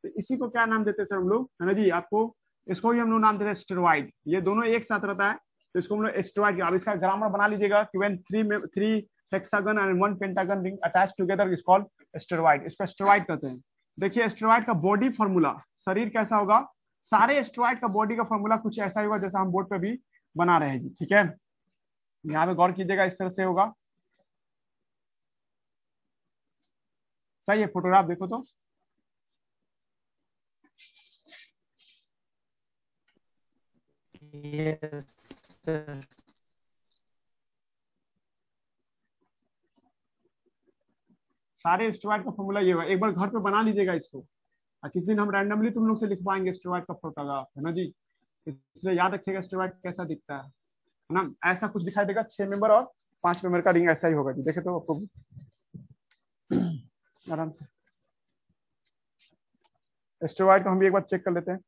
तो इसी को क्या नाम देते हैं सर हम लोग, है ना जी, आपको इसको ही हम लोग नाम देते हैं स्टेरॉइड। ये दोनों एक साथ रहता है तो इसको हम लोग स्टेरॉइड। अब इसका ग्रामर बना लीजिएगा कि when 3 hexagon and 1 pentagon ring attach together is called steroid. इसको स्टेरॉइड कहते हैं। देखिए स्टेरॉइड का बॉडी फॉर्मूला, शरीर कैसा होगा, सारे स्टेरॉइड का बॉडी का फॉर्मूला कुछ ऐसा ही होगा जैसा हम बोर्ड पे भी बना रहे हैं जी, ठीक है। यहाँ पे गौर कीजिएगा, इस तरह से होगा, सही है। फोटोग्राफ देखो तो Yes, sir. सारे स्टेरॉइड का फॉर्मूला ये होगा। एक बार घर पे बना लीजिएगा इसको, और किसी दिन हम रैंडमली तुम लोग से लिखवाएंगे स्टेरॉइड का फोटोग्राफ, है ना जी। इसलिए याद रखिएगा स्टेरॉइड कैसा दिखता है ना, ऐसा कुछ दिखाई देगा, 6 मेंबर और 5 मेंबर का रिंग ऐसा ही होगा जी। देखे तो आपको आराम से स्टेरॉइड को हम भी एक बार चेक कर लेते हैं।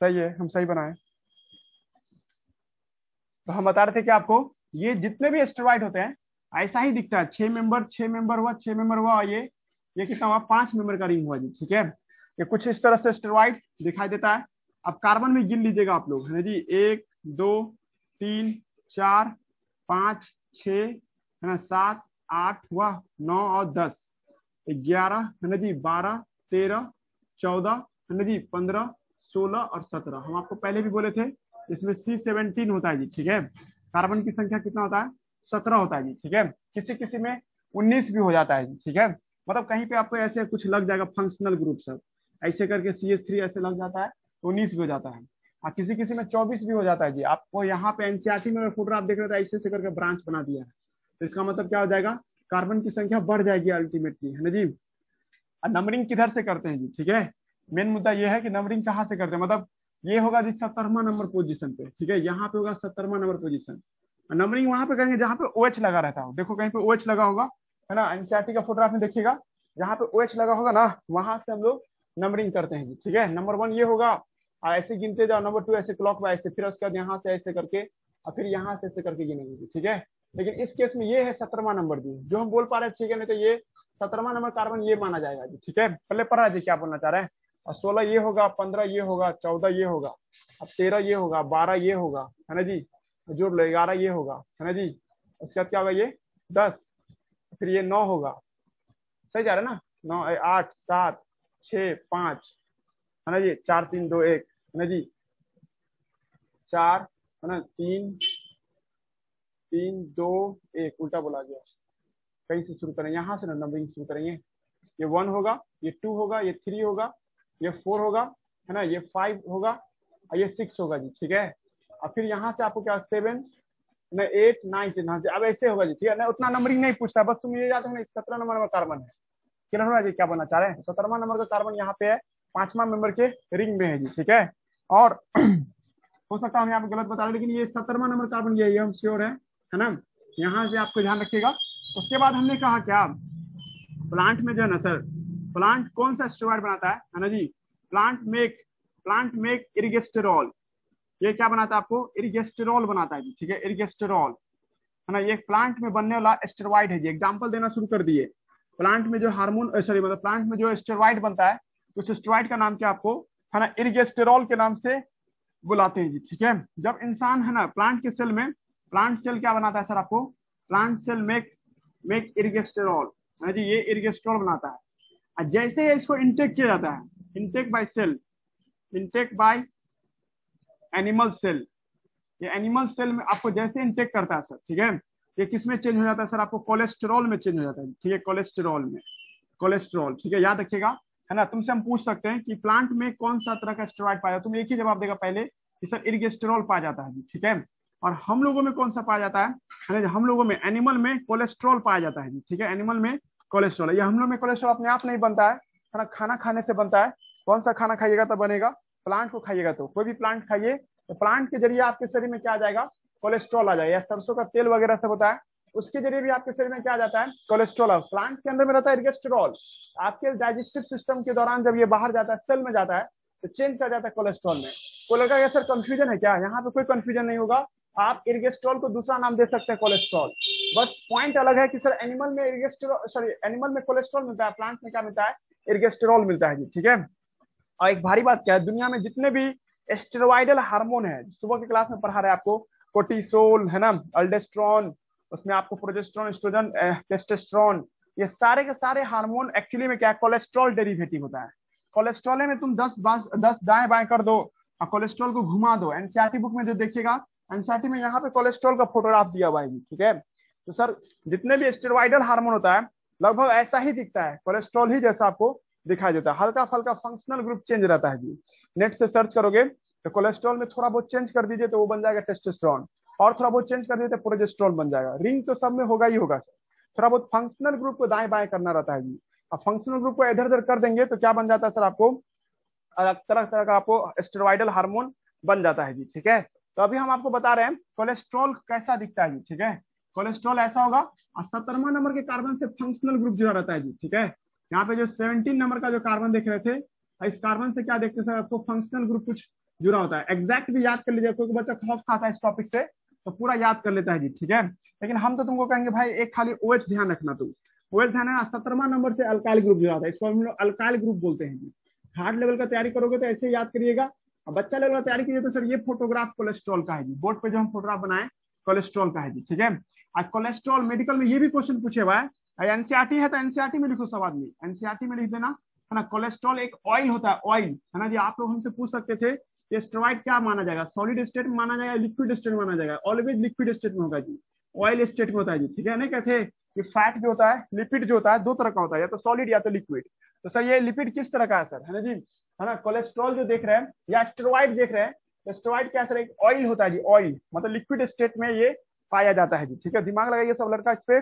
सही है, हम सही बनाए। तो हम बता रहे थे कि आपको ये जितने भी स्टेरॉइड होते हैं ऐसा ही दिखता है, 6 मेंबर 6 मेंबर हुआ, 6 मेंबर हुआ, और ये कितना हुआ 5 मेंबर का रिंग हुआ जी, ठीक है। ये कुछ इस तरह से स्टेरॉइड दिखाई देता है। अब कार्बन में गिन लीजिएगा आप लोग, है ना जी, 1 2 3 4 5 6, है ना, 7 8 हुआ, 9 और 10 11, है ना जी, 12 13 14, है ना जी, 15 16 और 17। हम आपको पहले भी बोले थे इसमें C17 होता है जी, ठीक है। कार्बन की संख्या कितना होता है 17 होता है जी, ठीक है। किसी किसी में 19 भी हो जाता है जी, ठीक है। मतलब कहीं पे आपको ऐसे कुछ लग जाएगा फंक्शनल ग्रुप सब, ऐसे करके CH3 ऐसे लग जाता है तो 19 भी हो जाता है। और किसी किसी में 24 भी हो जाता है जी। आपको यहाँ पे एनसीईआरटी में फोटो आप देख रहे थे, ऐसे करके ब्रांच बना दिया है, तो इसका मतलब क्या हो जाएगा, कार्बन की संख्या बढ़ जाएगी अल्टीमेटली, है ना जी। और नंबरिंग किधर से करते हैं जी, ठीक है। मेन मुद्दा ये है कि नंबरिंग कहाँ से करते हैं, मतलब ये होगा जी 17वां नंबर पोजीशन पे, ठीक है, यहाँ पे होगा 17वां नंबर पोजीशन। नंबरिंग वहां पे करेंगे जहाँ पे OH लगा रहता हो। देखो कहीं पे OH लगा होगा, है ना, एनसीईआरटी का फोटोग्राफ में देखिएगा, जहाँ पे OH लगा होगा ना वहां से हम लोग नंबरिंग करते हैं जी, ठीक है। नंबर 1 ये होगा, ऐसे गिनते जाओ, नंबर 2 ऐसे क्लॉक वाइज से, फिर उसके बाद यहाँ से ऐसे करके और फिर यहाँ से ऐसे करके गिनेंगे, ठीक है। लेकिन इस केस में ये है 17वां नंबर जी, जो हम बोल पा रहे हैं, ठीक है। नहीं तो ये 17वां नंबर कार्बन ये माना जाएगा जी, ठीक है। पहले पढ़ा जी क्या बोलना चाह रहे हैं। और 16 ये होगा, 15 ये होगा, 14 ये होगा, अब 13 ये होगा, 12 ये होगा, है ना जी, जोड़ लो 11 ये होगा, है ना जी। उसके बाद क्या होगा ये 10, फिर ये 9 होगा, सही जा रहा है ना, 9 8 7 6 5, है ना जी, 4 3 2 1, है ना जी, 4, है ना, 3 3 2 1, उल्टा बोला गया। कहीं से शुरू करें, यहाँ से ना नंबरिंग शुरू करेंगे। ये 1 होगा, ये 2 होगा, ये 3 होगा, ये 4 होगा, है ना, ये 5 होगा और ये 6 होगा जी, ठीक है। और फिर यहाँ से आपको क्या 7 ना 8 9 10, अब ऐसे होगा जी, ठीक है ना। उतना नंबरिंग नहीं पूछता, बस तुम ये याद रखना 17 नंबर में कार्बन है। क्लियर हो रहा है जी क्या बोलना चाह रहे हैं। 17वां नंबर का कार्बन यहाँ पे है, 5वां मेंबर के रिंग में है जी, ठीक है। और हो सकता है हम यहाँ पे गलत बता रहे, लेकिन ये 17वां नंबर कार्बन ये हम श्योर है ना। यहाँ से आपको ध्यान रखिएगा। उसके बाद हमने कहा क्या, प्लांट में जो है ना सर, प्लांट कौन सा स्टेरॉइड बनाता है ना जी, प्लांट मेक इरिगेस्टेरॉल। ये क्या बनाता है आपको, इरिगेस्टेरॉल बनाता है जी, ठीक है, इरिगेस्टेरॉल है ना, ये प्लांट में बनने वाला स्टेरॉइड है जी। एग्जांपल देना शुरू कर दिए, प्लांट में जो हार्मोन सॉरी मतलब प्लांट में जो स्टेरॉइड बनता है, उस स्टेरॉइड का नाम क्या आपको है ना, इरिगेस्टेरॉल के नाम से बुलाते हैं जी, ठीक है। जब इंसान है ना प्लांट के सेल में, प्लांट सेल क्या बनाता है सर आपको, प्लांट सेल मेक इरिगेस्टेरॉल है जी, ये इरिगेस्टेरॉल बनाता है। जैसे ही इसको इंटेक किया जाता है, intake by cell, intake by animal cell, ये एनिमल सेल में आपको जैसे इंटेक करता है सर, ठीक है, ये किस में चेंज हो जाता है सर, आपको कोलेस्टेरॉल में चेंज हो जाता है, ठीक है, कोलेस्टेरॉल में, कोलेस्टेरॉल, ठीक है, याद रखिएगा है ना। तुमसे हम पूछ सकते हैं कि प्लांट में कौन सा तरह का स्टेरॉइड पाया जाता है, तुम एक ही जवाब देगा पहले कि सर इरिगेस्टेरॉल पाया जाता है, ठीक है। और हम लोगों में कौन सा पाया जाता है, हम लोगों में एनिमल में कोलेस्ट्रॉल पाया जाता है, ठीक है, एनिमल में कोलेस्ट्रॉल। ये हम लोग में कोलेस्ट्रॉल अपने आप नहीं बनता है ना, खाना खाने से बनता है। कौन सा खाना खाइएगा तब बनेगा, प्लांट को खाइएगा तो, कोई भी प्लांट खाइए तो प्लांट के जरिए आपके शरीर में क्या आ जाएगा, कोलेस्ट्रॉल आ जाएगा। या सरसों का तेल वगैरह सब होता है, उसके जरिए भी आपके शरीर में क्या आ जाता है, कोलेस्ट्रॉल। प्लांट के अंदर में रहता है इरिगेस्टेरॉल, आपके डाइजेस्टिव सिस्टम के दौरान जब ये बाहर जाता है, सेल में जाता है, तो चेंज कर जाता है कोलेस्ट्रॉल में। को लगा क्या सर कंफ्यूजन है क्या, यहाँ पे कोई कंफ्यूजन नहीं होगा। आप इरिगेस्टेरॉल को दूसरा नाम दे सकते हैं कोलेस्ट्रॉल, बस पॉइंट अलग है कि सर एनिमल में इरिगेस्टेरॉल सॉरी एनिमल में कोलेस्ट्रॉल मिलता है, प्लांट में क्या मिलता है, इरिगेस्टेरॉल मिलता है जी, ठीक है। और एक भारी बात क्या है, दुनिया में जितने भी स्टेरॉइडल हार्मोन है, सुबह की क्लास में पढ़ा रहे आपको, कोर्टिसोल है ना, अल्डोस्टेरोन, उसमें आपको प्रोजेस्टेरोन, एस्ट्रोजन, टेस्टोस्टेरोन, ये सारे के सारे हार्मोन एक्चुअली में क्या, कोलेस्ट्रॉल डेरिवेटिव होता है। कोलेस्ट्रॉल में तुम 10 दाएं बाएं कर दो और कोलेस्ट्रॉल को घुमा दो, एनसीईआरटी बुक में जो देखिएगा, एनसीईआरटी में यहाँ पे कोलेस्ट्रॉल का फोटोग्राफ दिया हुआ है, ठीक है। तो सर जितने भी स्टेरॉइडल हार्मोन होता है लगभग ऐसा ही दिखता है, कोलेस्ट्रॉल ही जैसा आपको दिखाई देता है, हल्का फल्का फंक्शनल ग्रुप चेंज रहता है जी। नेट से सर्च करोगे तो कोलेस्ट्रॉल में थोड़ा बहुत चेंज कर दीजिए तो वो बन जाएगा टेस्टोस्टेरोन, और थोड़ा बहुत चेंज कर दीजिए तो प्रोजेस्टेरोन बन जाएगा। रिंग तो सब में होगा ही होगा सर, थोड़ा बहुत फंक्शनल ग्रुप को दाएं बाएं करना रहता है जी। अब फंक्शनल ग्रुप को इधर उधर कर देंगे तो क्या बन जाता है सर, आपको तरह तरह का आपको स्टेरॉइडल हार्मोन बन जाता है जी, ठीक है। तो अभी हम आपको बता रहे हैं कोलेस्ट्रॉल कैसा दिखता है जी, ठीक है। कोलेस्ट्रॉल ऐसा होगा, और 17वां नंबर के कार्बन से फंक्शनल ग्रुप जुड़ा रहता है जी, ठीक है। यहाँ पे जो 17 नंबर का जो कार्बन देख रहे थे, इस कार्बन से क्या देखते हैं सर, आपको फंक्शनल ग्रुप कुछ जुड़ा होता है। एग्जैक्ट भी याद कर लीजिए, कोई बच्चा खौफ खाता है इस टॉपिक से तो पूरा याद कर लेता है जी, ठीक है। लेकिन हम तो तुमको कहेंगे भाई एक खाली OH ध्यान रखना, तुम OH ध्यान है, 17वां नंबर से अल्काइल ग्रुप जुड़ा होता है, इसको हम लोग अल्काइल ग्रुप बोलते हैं जी। हार्ड लेवल का तैयारी करोगे तो ऐसे याद करिएगा, और बच्चा लेवल का तैयारी कीजिए तो सर ये फोटोग्राफ कोलेस्ट्रॉल का है जी, बोर्ड पे जो हम फोटोग्राफ बनाए कोलेस्ट्रॉल का है जी, ठीक है। और कोलेस्ट्रॉल मेडिकल में ये भी क्वेश्चन पूछे हुआ है, एनसीईआरटी है तो एनसीईआरटी में लिखो सब आदमी, एनसीईआरटी में लिख देना है ना। कोलेस्ट्रॉल एक ऑयल होता है, ऑयल है ना जी। आप लोग हमसे पूछ सकते थे ये स्टेरॉइड क्या माना जाएगा, सॉलिड स्टेट में माना जाएगा, लिक्विड स्टेट में माना जाएगा, ऑलवेज लिक्विड स्टेट में होगा जी, ऑयल स्टेट में होता है जी, ठीक है। नहीं कहते कि फैट जो होता है, लिपिड जो होता है, दो तरह का होता है, या तो सॉलिड या तो लिक्विड। तो सर ये लिपिड किस तरह का है सर, है ना जी, है ना। कोलेस्ट्रॉल जो देख रहे हैं या स्टेरॉइड देख रहे हैं, तो स्टेरॉइड क्या सर, एक ऑयल होता है जी, ऑयल मतलब लिक्विड स्टेट में ये पाया जाता है जी, ठीक है। दिमाग लगाइए सब लड़का इस पे।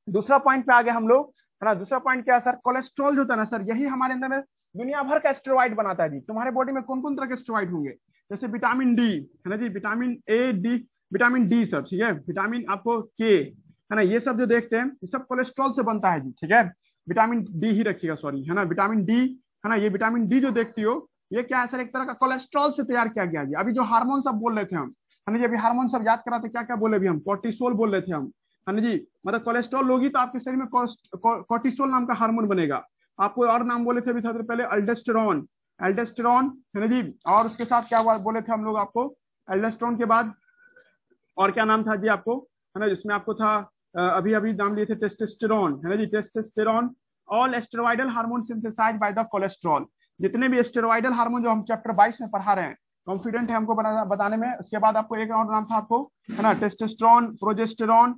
दूसरा पॉइंट पे आ गए हम लोग, है ना। दूसरा पॉइंट क्या है सर, कोलेस्ट्रॉल जो होता है ना सर, यही हमारे अंदर में दुनिया भर का स्टेरॉइड बनाता है जी। तुम्हारे बॉडी में कौन कौन तरह के स्टेरॉइड होंगे, जैसे विटामिन डी है ना जी, vitamin A D, vitamin D सब, ठीक है, विटामिन आपको के है ना, ये सब जो देखते हैं ये सब कोलेस्ट्रॉल से बनता है जी, ठीक है। विटामिन डी ही रखिएगा, सॉरी, है ना, विटामिन डी है ना। ये विटामिन डी जो देखती हो ये क्या है सर, एक तरह का कोलेस्ट्रॉल से तैयार किया गया जी। अभी जो हार्मोन सब बोल रहे थे हम, है ना जी, अभी हार्मोन सब याद करा थे, क्या क्या बोले अभी हम, कोर्टिसोल बोल रहे थे हम, है ना जी। मतलब कोलेस्ट्रॉल होगी तो आपके शरीर में कोर्टिसोल नाम का हार्मोन बनेगा। आपको और नाम बोले थे अभी थोड़ी देर पहले, अल्डोस्टेरोन, एल्डोस्टेरोन है ना जी। और उसके साथ क्या बोले थे हम लोग आपको, एल्डोस्टेरोन के बाद और क्या नाम था जी आपको, है ना, जिसमें आपको था अभी अभी नाम लिए थे टेस्टोस्टेरोन, है ना जी, testosterone. All steroidal hormone synthesized by the cholesterol. जितने भी स्टेरॉइडल हार्मोन जो हम चैप्टर 22 में पढ़ा रहे हैं, कॉन्फिडेंट है हमको बताने में। उसके बाद आपको एक और नाम था आपको, है ना, टेस्टोस्टेरोन, प्रोजेस्टेरोन,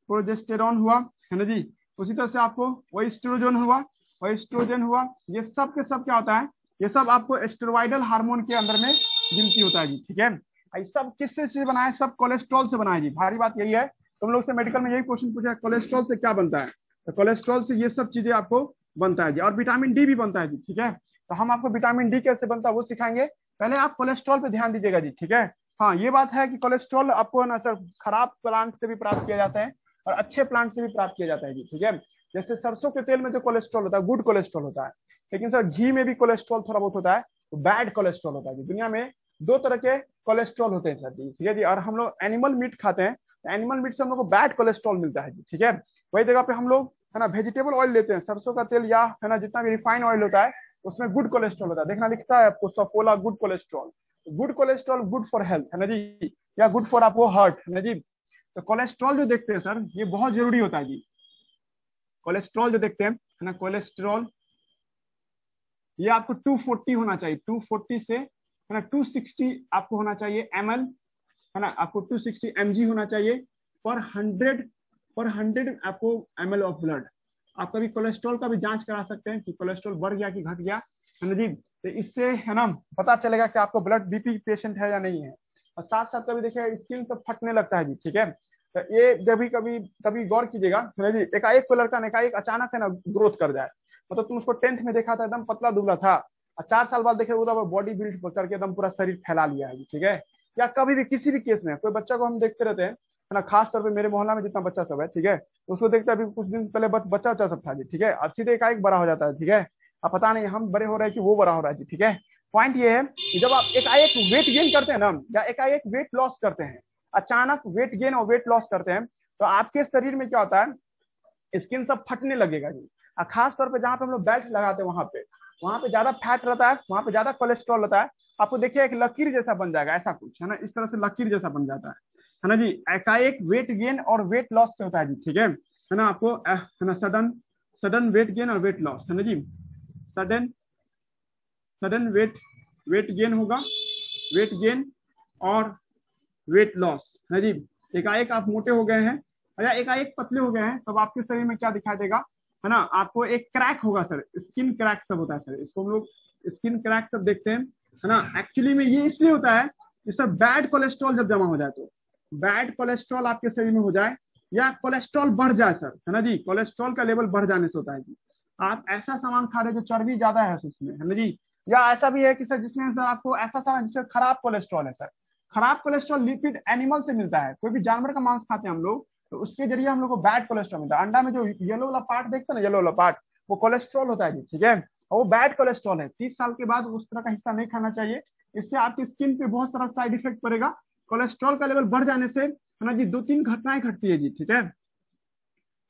प्रोजेस्टेरोन हुआ, है ना जी। उसी तरह से आपको वो एस्ट्रोजन हुआ, वो एस्ट्रोजन हुआ। ये सब के सब क्या होता है, ये सब आपको स्टेरॉइडल हार्मोन के अंदर में गिनती होता है जी, ठीक है। ये सब किससे से बना है, सब कोलेस्ट्रॉल से बना है जी। भारी बात यही है, तुम लोग से मेडिकल में यही क्वेश्चन पूछा है, कोलेस्ट्रॉल से क्या बनता है, तो कोलेस्ट्रॉल से ये सब चीजें आपको बनता है जी। और विटामिन डी भी बनता है जी, ठीक है। तो हम आपको विटामिन डी कैसे बनता है वो सिखाएंगे, पहले आप कोलेस्ट्रॉल पे ध्यान दीजिएगा जी, ठीक है। हाँ ये बात है कि कोलेस्ट्रॉल आपको है ना सर खराब प्लांट से भी प्राप्त किया जाता है और अच्छे प्लांट से भी प्राप्त किया जाता है जी, ठीक है। जैसे सरसों के तेल में जो कोलेस्ट्रॉल होता है गुड कोलेस्ट्रॉल होता है, लेकिन सर घी में भी कोलेस्ट्रॉल थोड़ा बहुत होता है, तो बैड कोलेस्ट्रॉल होता है जी। दुनिया में दो तरह के कोलेस्ट्रॉल होते हैं सर जी, ठीक है जी। और हम लोग एनिमल मीट खाते हैं, तो एनिमल मीट से हम लोग को बैड कोलेस्ट्रॉल मिलता है जी, ठीक है। वही जगह पे हम लोग है ना वेजिटेबल ऑयल लेते हैं, सरसों का तेल या है ना जितना भी रिफाइंड ऑयल होता है उसमें गुड कोलेस्ट्रॉल होता है, देखना लिखता है आपको Saffola good cholesterol. Good cholesterol good for health है ना जी, या गुड फॉर आपको हार्ट है ना जी। तो कोलेस्ट्रॉल जो देखते हैं सर ये बहुत जरूरी होता है जी। कोलेस्ट्रॉल जो देखते हैं है ना, कोलेस्ट्रॉल ये आपको 240 होना चाहिए, 240 से है ना 260 आपको होना चाहिए ml है ना, आपको 260 mg होना चाहिए पर 100 आपको ml ऑफ ब्लड। आप कभी कोलेस्ट्रॉल का भी जांच करा सकते हैं कि कोलेस्ट्रॉल बढ़ गया कि घट गया है ना जी। तो इससे है ना पता चलेगा कि आपको ब्लड बीपी पेशेंट है या नहीं है। और साथ साथ कभी देखिए स्किन सब फटने लगता है जी, ठीक है। तो ये कभी कभी कभी गौर कीजिएगा है ना जी, एकाएक कोई लड़का एकाएक अचानक है ना ग्रोथ कर जाए, मतलब तुम उसको 10th में देखा था एकदम पतला दुबला था और 4 साल बाद देखे वो बॉडी बिल्ड करके एकदम पूरा शरीर फैला लिया है, ठीक है। या कभी भी किसी भी केस में कोई बच्चा को हम देखते रहते हैं है ना, खास तौर पे मेरे मोहल्ला में जितना बच्चा सब है, ठीक है, तो उसको देखते अभी कुछ दिन पहले बच्चा बच्चा सब था जी, ठीक है, अब सीधे एकाएक बड़ा हो जाता है, ठीक है। अब पता नहीं हम बड़े हो रहे हैं कि वो बड़ा हो रहा है जी, ठीक है। पॉइंट ये है कि जब आप एकाएक वेट गेन करते हैं ना या एकाएक वेट लॉस करते हैं, अचानक वेट गेन और वेट लॉस करते हैं, तो आपके शरीर में क्या होता है, स्किन सब फटने लगेगा जी। और खास तौर पे जहाँ पे हम लोग बेल्ट लगाते हैं वहां पे ज्यादा फैट रहता है, वहां पे ज्यादा कोलेस्ट्रॉल रहता है, आपको देखिए एक लकीर जैसा बन जाएगा, ऐसा कुछ है ना, इस तरह से लकीर जैसा बन जाता है ना जी। एकाएक वेट गेन और वेट लॉस से होता है जी, ठीक है ना। आपको है ना सडन सडन वेट गेन और वेट लॉस है ना जी, सडन सडन वेट गेन होगा, वेट गेन और वेट लॉस है जी। एकाएक आप मोटे हो गए हैं या एकाएक पतले हो गए हैं, तब आपके शरीर में क्या दिखाई देगा है ना, आपको एक क्रैक होगा सर, स्किन क्रैक सब होता है सर, इसको हम लोग स्किन क्रैक सब देखते हैं है ना। एक्चुअली में ये इसलिए होता है कि सर बैड कोलेस्ट्रॉल जब जमा हो जाए, तो बैड कोलेस्ट्रॉल आपके शरीर में हो जाए या कोलेस्ट्रॉल बढ़ जाए सर है ना जी, कोलेस्ट्रॉल का लेवल बढ़ जाने से होता है जी। आप ऐसा सामान खा रहे जो चर्बी ज्यादा है उसमें है ना जी, या ऐसा भी है कि सर जिसमें सर आपको ऐसा सामान जिसमें खराब कोलेस्ट्रॉल है सर। खराब कोलेस्ट्रॉल लिपिड एनिमल से मिलता है, कोई भी जानवर का मांस खाते हैं हम लोग तो उसके जरिए हम लोग को बैड कोलेस्ट्रॉल मिलता है। अंडा में जो येलो वाला पार्ट देखते हैं ना, येलो वाला पार्ट, वो कोलेस्ट्रॉल होता है जी, ठीक है, और वो बैड कोलेस्ट्रॉल है। 30 साल के बाद उस तरह का हिस्सा नहीं खाना चाहिए, इससे आपकी स्किन पे बहुत सारा साइड इफेक्ट पड़ेगा। कोलेस्ट्रॉल का लेवल बढ़ जाने से है ना जी 2-3 घटनाएं घटती है जी, ठीक है।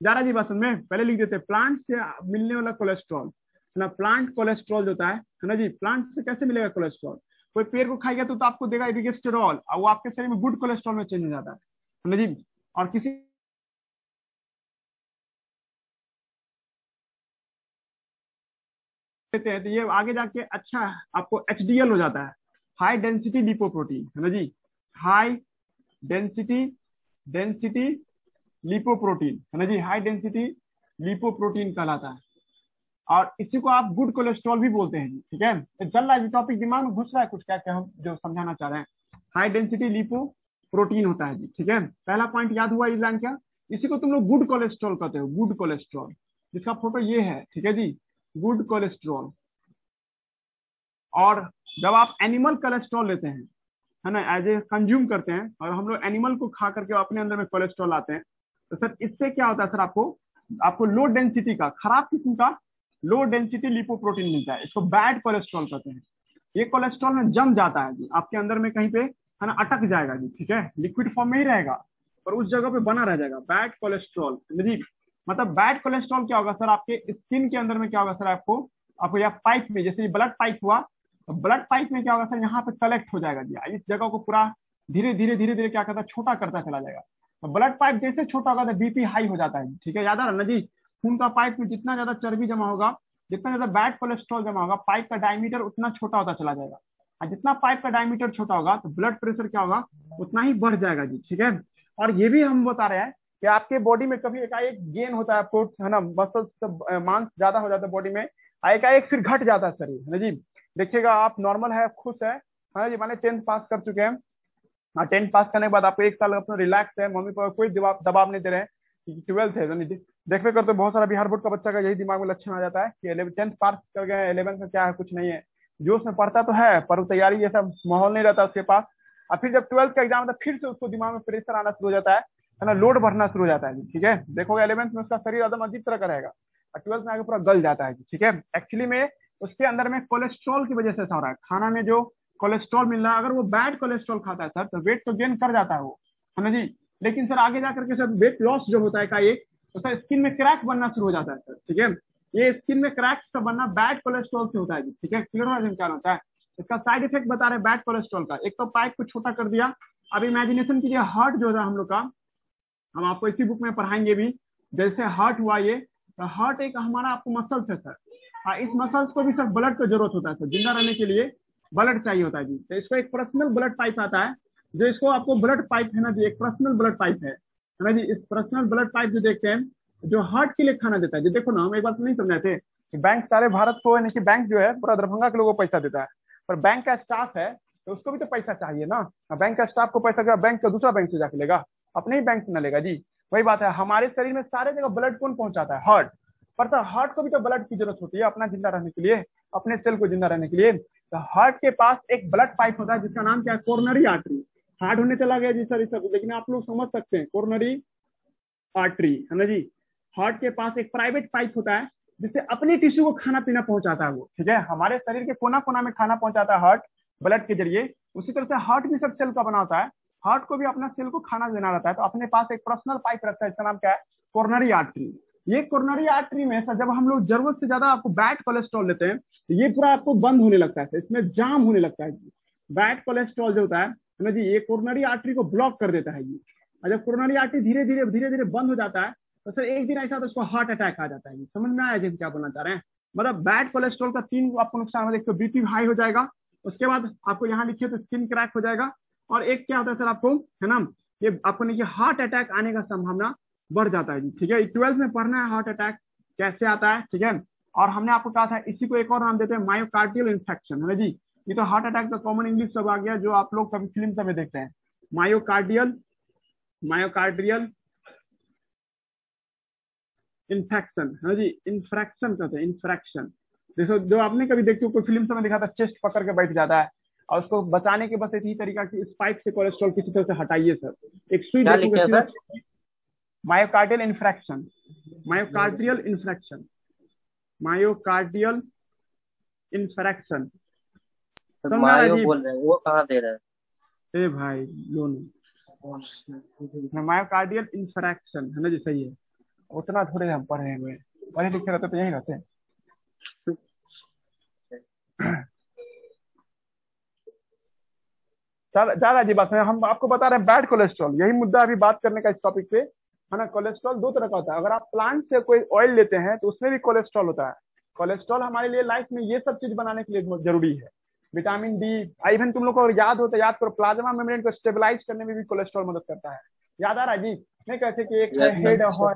जारा जी बात में पहले लिख देते प्लांट से मिलने वाला कोलेस्ट्रॉल है ना, प्लांट कोलेस्ट्रॉल जो होता है ना जी, प्लांट से कैसे मिलेगा कोलेस्ट्रॉल, कोई पेड़ को खाएगा तो आपको देगा इरिगेस्टेरॉल और वो आपके शरीर में गुड कोलेस्ट्रॉल में चेंज हो जाता है ना जी। और किसी देते हैं तो ये आगे जाके अच्छा आपको एचडीएल हो जाता है, हाई डेंसिटी लिपोप्रोटीन है ना जी, हाई डेंसिटी डेंसिटी लिपोप्रोटीन है ना जी, हाई डेंसिटी लिपोप्रोटीन कहलाता है। और इसी को आप गुड कोलेस्ट्रॉल भी बोलते हैं जी, ठीक है। तो चल रहा है टॉपिक दिमाग में घुस रहा है कुछ क्या क्या हम जो समझाना चाह रहे हैं। हाई डेंसिटी लिपो प्रोटीन होता है जी, ठीक है। पहला पॉइंट याद हुआ इस लाइन क्या, इसी को तुम लोग गुड कोलेस्ट्रॉल कहते हो, गुड कोलेस्ट्रॉल, जिसका फोटो ये है, ठीक है जी, गुड कोलेस्ट्रॉल। और जब आप एनिमल कोलेस्ट्रॉल लेते हैं है ना, एज ए कंज्यूम करते हैं और हम लोग एनिमल को खा करके अपने अंदर में कोलेस्ट्रॉल आते हैं, तो सर इससे क्या होता है सर, आपको आपको लो डेंसिटी का खराब किस्म का लो डेंसिटी लिपोप्रोटीन मिलता है, इसको बैड कोलेस्ट्रॉल कहते हैं। ये कोलेस्ट्रॉल में जम जाता है जी, आपके अंदर में कहीं पे है ना अटक जाएगा जी, ठीक है, लिक्विड फॉर्म में ही रहेगा पर उस जगह पे बना रह जाएगा बैड कोलेस्ट्रॉल जी। मतलब बैड कोलेस्ट्रॉल क्या होगा सर, आपके स्किन के अंदर में क्या होगा सर, आपको आपको या पाइप में, जैसे ब्लड पाइप हुआ, तो ब्लड पाइप में क्या होगा सर, यहाँ पे कलेक्ट हो जाएगा जी, इस जगह को पूरा धीरे धीरे धीरे धीरे क्या करता है, छोटा करता चला जाएगा। तो ब्लड पाइप जैसे छोटा होगा तो बीपी हाई हो जाता है, ठीक है, याद आ रहा ना जी। खून का पाइप में जितना ज्यादा चर्बी जमा होगा, जितना ज्यादा बैड कोलेस्ट्रॉल जमा होगा, पाइप का डायमीटर उतना छोटा होता चला जाएगा, और जितना पाइप का डायमीटर छोटा होगा तो ब्लड प्रेशर क्या होगा, उतना ही बढ़ जाएगा जी, ठीक है। और ये भी हम बता रहे हैं कि आपके बॉडी में कभी एकाएक गेन होता है, आपको है ना मसल मांस ज्यादा हो जाता है बॉडी में, एकाएक फिर घट जाता है शरीर है ना जी। देखिएगा आप नॉर्मल है, खुश है ना जी, माने 10th पास कर चुके हैं, हाँ 10th पास करने के बाद आपको 1 साल अपना रिलैक्स है, मम्मी पापा कोई दबाव नहीं दे रहे हैं कि 12th है, देखने करते बहुत सारा बिहार बोर्ड का बच्चा का यही दिमाग में लक्षण आ जाता है कि 10th पास कर गए, 11th में क्या है, कुछ नहीं है, जोश में पढ़ता तो है पर तैयारी जैसा माहौल नहीं रहता उसके पास, और फिर जब 12th का एग्जाम आता है फिर से उसको दिमाग में प्रेशर आना शुरू हो जाता है ना, लोड बढ़ना शुरू हो जाता है। ठीक है, देखोगे 11th में उसका शरीर एकदम अजीब तरह का रहेगा और 12th में आगे पूरा गल जाता है। ठीक है, एक्चुअली में उसके अंदर में कोलेस्ट्रॉल की वजह से ऐसा हो रहा है, खाना में जो कोलेस्ट्रॉल मिल रहा है, अगर वो बैड कोलेस्ट्रॉल खाता है सर तो वेट तो गेन कर जाता है वो, है ना जी, लेकिन सर आगे जाकर के सर वेट लॉस जो होता है का एक, तो सर स्किन में क्रैक बनना शुरू हो जाता है सर। ठीक है, ये स्किन में क्रैक्स का बनना बैड कोलेस्ट्रॉल से होता है जी। ठीक है, क्लियर हो क्या होता है इसका साइड इफेक्ट बता रहे हैं बैड कोलेस्ट्रॉल का। एक तो पाइप को छोटा कर दिया। अब इमेजिनेशन कीजिए हार्ट जो है हम लोग का, हम आपको इसी बुक में पढ़ाएंगे भी, जैसे हार्ट हुआ ये, तो हार्ट एक हमारा आपको मसल्स है सर, इस मसल्स को भी सर ब्लड की जरूरत होता है सर, जिंदा रहने के लिए ब्लड चाहिए होता है जी। तो इसको एक पर्सनल ब्लड पाइप आता है, जो इसको आपको ब्लड पाइप है ना जी, एक पर्सनल ब्लड पाइप है ना जी। इस पर्सनल ब्लड पाइप जो देखते हैं जो हार्ट के लिए खाना देता है जी। देखो ना, हम एक बात नहीं समझाए थे कि बैंक सारे भारत को, यानी कि बैंक जो है पूरा दरभंगा के लोगों को पैसा देता है, पर बैंक का स्टाफ है तो उसको भी तो पैसा चाहिए ना। बैंक का स्टाफ को पैसा बैंक का दूसरा बैंक से जाके लेगा, अपने ही बैंक से ना लेगा जी। वही बात है, हमारे शरीर में सारे जगह ब्लड कौन पहुंचाता है? हार्ट। पर तो हार्ट को भी तो ब्लड की जरूरत होती है अपना जिंदा रहने के लिए, अपने सेल को जिंदा रहने के लिए। तो हार्ट के पास एक ब्लड पाइप होता है जिसका नाम क्या है? Coronary artery. हार्ट होने चला गया जी सर, सब लेकिन आप लोग समझ सकते हैं, कोरोनरी आर्टरी है ना जी। हार्ट के पास एक प्राइवेट पाइप होता है जिससे अपने टिश्यू को खाना पीना पहुंचाता है वो। ठीक है, हमारे शरीर के कोना कोना में खाना पहुंचाता है हार्ट ब्लड के जरिए। उसी तरह से हार्ट भी सब सेल का बना होता है, हार्ट को भी अपना सेल को खाना देना रहता है, तो अपने पास एक पर्सनल पाइप रखता है, इसका नाम क्या है? Coronary artery. ये कोरोनरी आर्टरी में सर जब हम लोग जरूरत से ज्यादा आपको बैड कोलेस्ट्रॉल लेते हैं तो ये पूरा आपको बंद होने लगता है, इसमें जाम होने लगता है। बैड कोलेस्ट्रॉल जो होता है ना जी, ये कोरोनरी आर्टरी को ब्लॉक कर देता है जी। और जब कोरोनरी आर्टरी धीरे धीरे बंद हो जाता है तो सर एक दिन ऐसा तो उसको हार्ट अटैक आ जाता है। समझ में आया जी क्या बोलना चाह रहे हैं? मतलब बैड कोलेस्ट्रॉल का 3 आपको नुकसान है। एक तो बीपी हाई हो जाएगा, उसके बाद आपको यहाँ लिखिए तो स्किन क्रैक हो जाएगा, और एक क्या होता है सर आपको, है ना, ये आपको नहीं हार्ट अटैक आने का संभावना बढ़ जाता है जी। ठीक है, 12th में पढ़ना है हार्ट अटैक कैसे आता है। ठीक है, और हमने आपको कहा था इसी को एक और नाम देते हैं मायोकार्डियल इन्फेक्शन, है ना जी। ये तो हार्ट अटैक का कॉमन इंग्लिश सब आ गया जो आप लोग कभी फिल्म सब में देखते हैं। मायोकार्डियल इन्फेक्शन है ना जी, इन्फ्रैक्शन कहते हैं, इन्फ्रैक्शन। देखो जो आपने कभी देखते हो कोई फिल्म सब में देखा था, चेस्ट पकड़ के बैठ जाता है और उसको बचाने के बस यही तरीका कि इस पाइप से कोलेस्ट्रॉल किसी तरह से हटाइए सर। एक सुई देखोगे, myocardial infarction, myocardial infarction, myocardial infarction. Myo बोल रहे हैं, वो कहाँ दे रहे हैं? ए भाई दोनों मायोकार्डियल इन्फ्रैक्शन है ना जी, सही है। उतना थोड़े हम पढ़े हुए, पढ़े लिखे रहते तो यही रहते हैं। ज्यादा जी बात है, हम आपको बता रहे हैं बैड कोलेस्ट्रॉल, यही मुद्दा अभी बात करने का इस टॉपिक पे, है ना। कोलेस्ट्रॉल दो तरह का होता है, अगर आप प्लांट से कोई ऑयल लेते हैं तो उसमें भी कोलेस्ट्रॉल होता है। कोलेस्ट्रॉल हमारे लिए लाइफ में ये सब चीज बनाने के लिए जरूरी है, विटामिन डी। इवन तुम लोग को याद हो तो याद करो, प्लाज्मा मेम्ब्रेन को स्टेबलाइज करने में भी कोलेस्ट्रॉल मदद करता है। याद आ रहा है जी? नहीं कहते कि एक है हेड और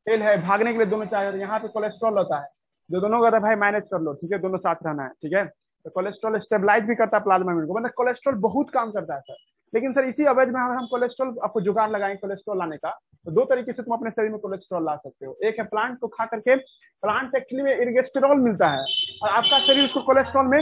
टेल है, भागने के लिए दोनों चाहिए, यहाँ पे कोलेस्ट्रॉल होता है जो दोनों का भाई मैनेज कर लो। ठीक है, दोनों साथ रहना है। ठीक है, तो कोलेस्ट्रॉल स्टेबलाइज भी करता है प्लाज्मा मेम्ब्रेन को, मतलब कोलेस्ट्रॉल बहुत काम करता है सर। लेकिन सर इसी अवैध में हम कोलेस्ट्रॉल आपको जुगाड़ लगाएं कोलेस्ट्रॉल लाने का, तो दो तरीके से तुम अपने शरीर में कोलेस्ट्रॉल ला सकते हो। एक है प्लांट को खा करके, प्लांट एक्चुअली में इर्गेस्टेरॉल मिलता है और आपका शरीर उसको कोलेस्ट्रॉल में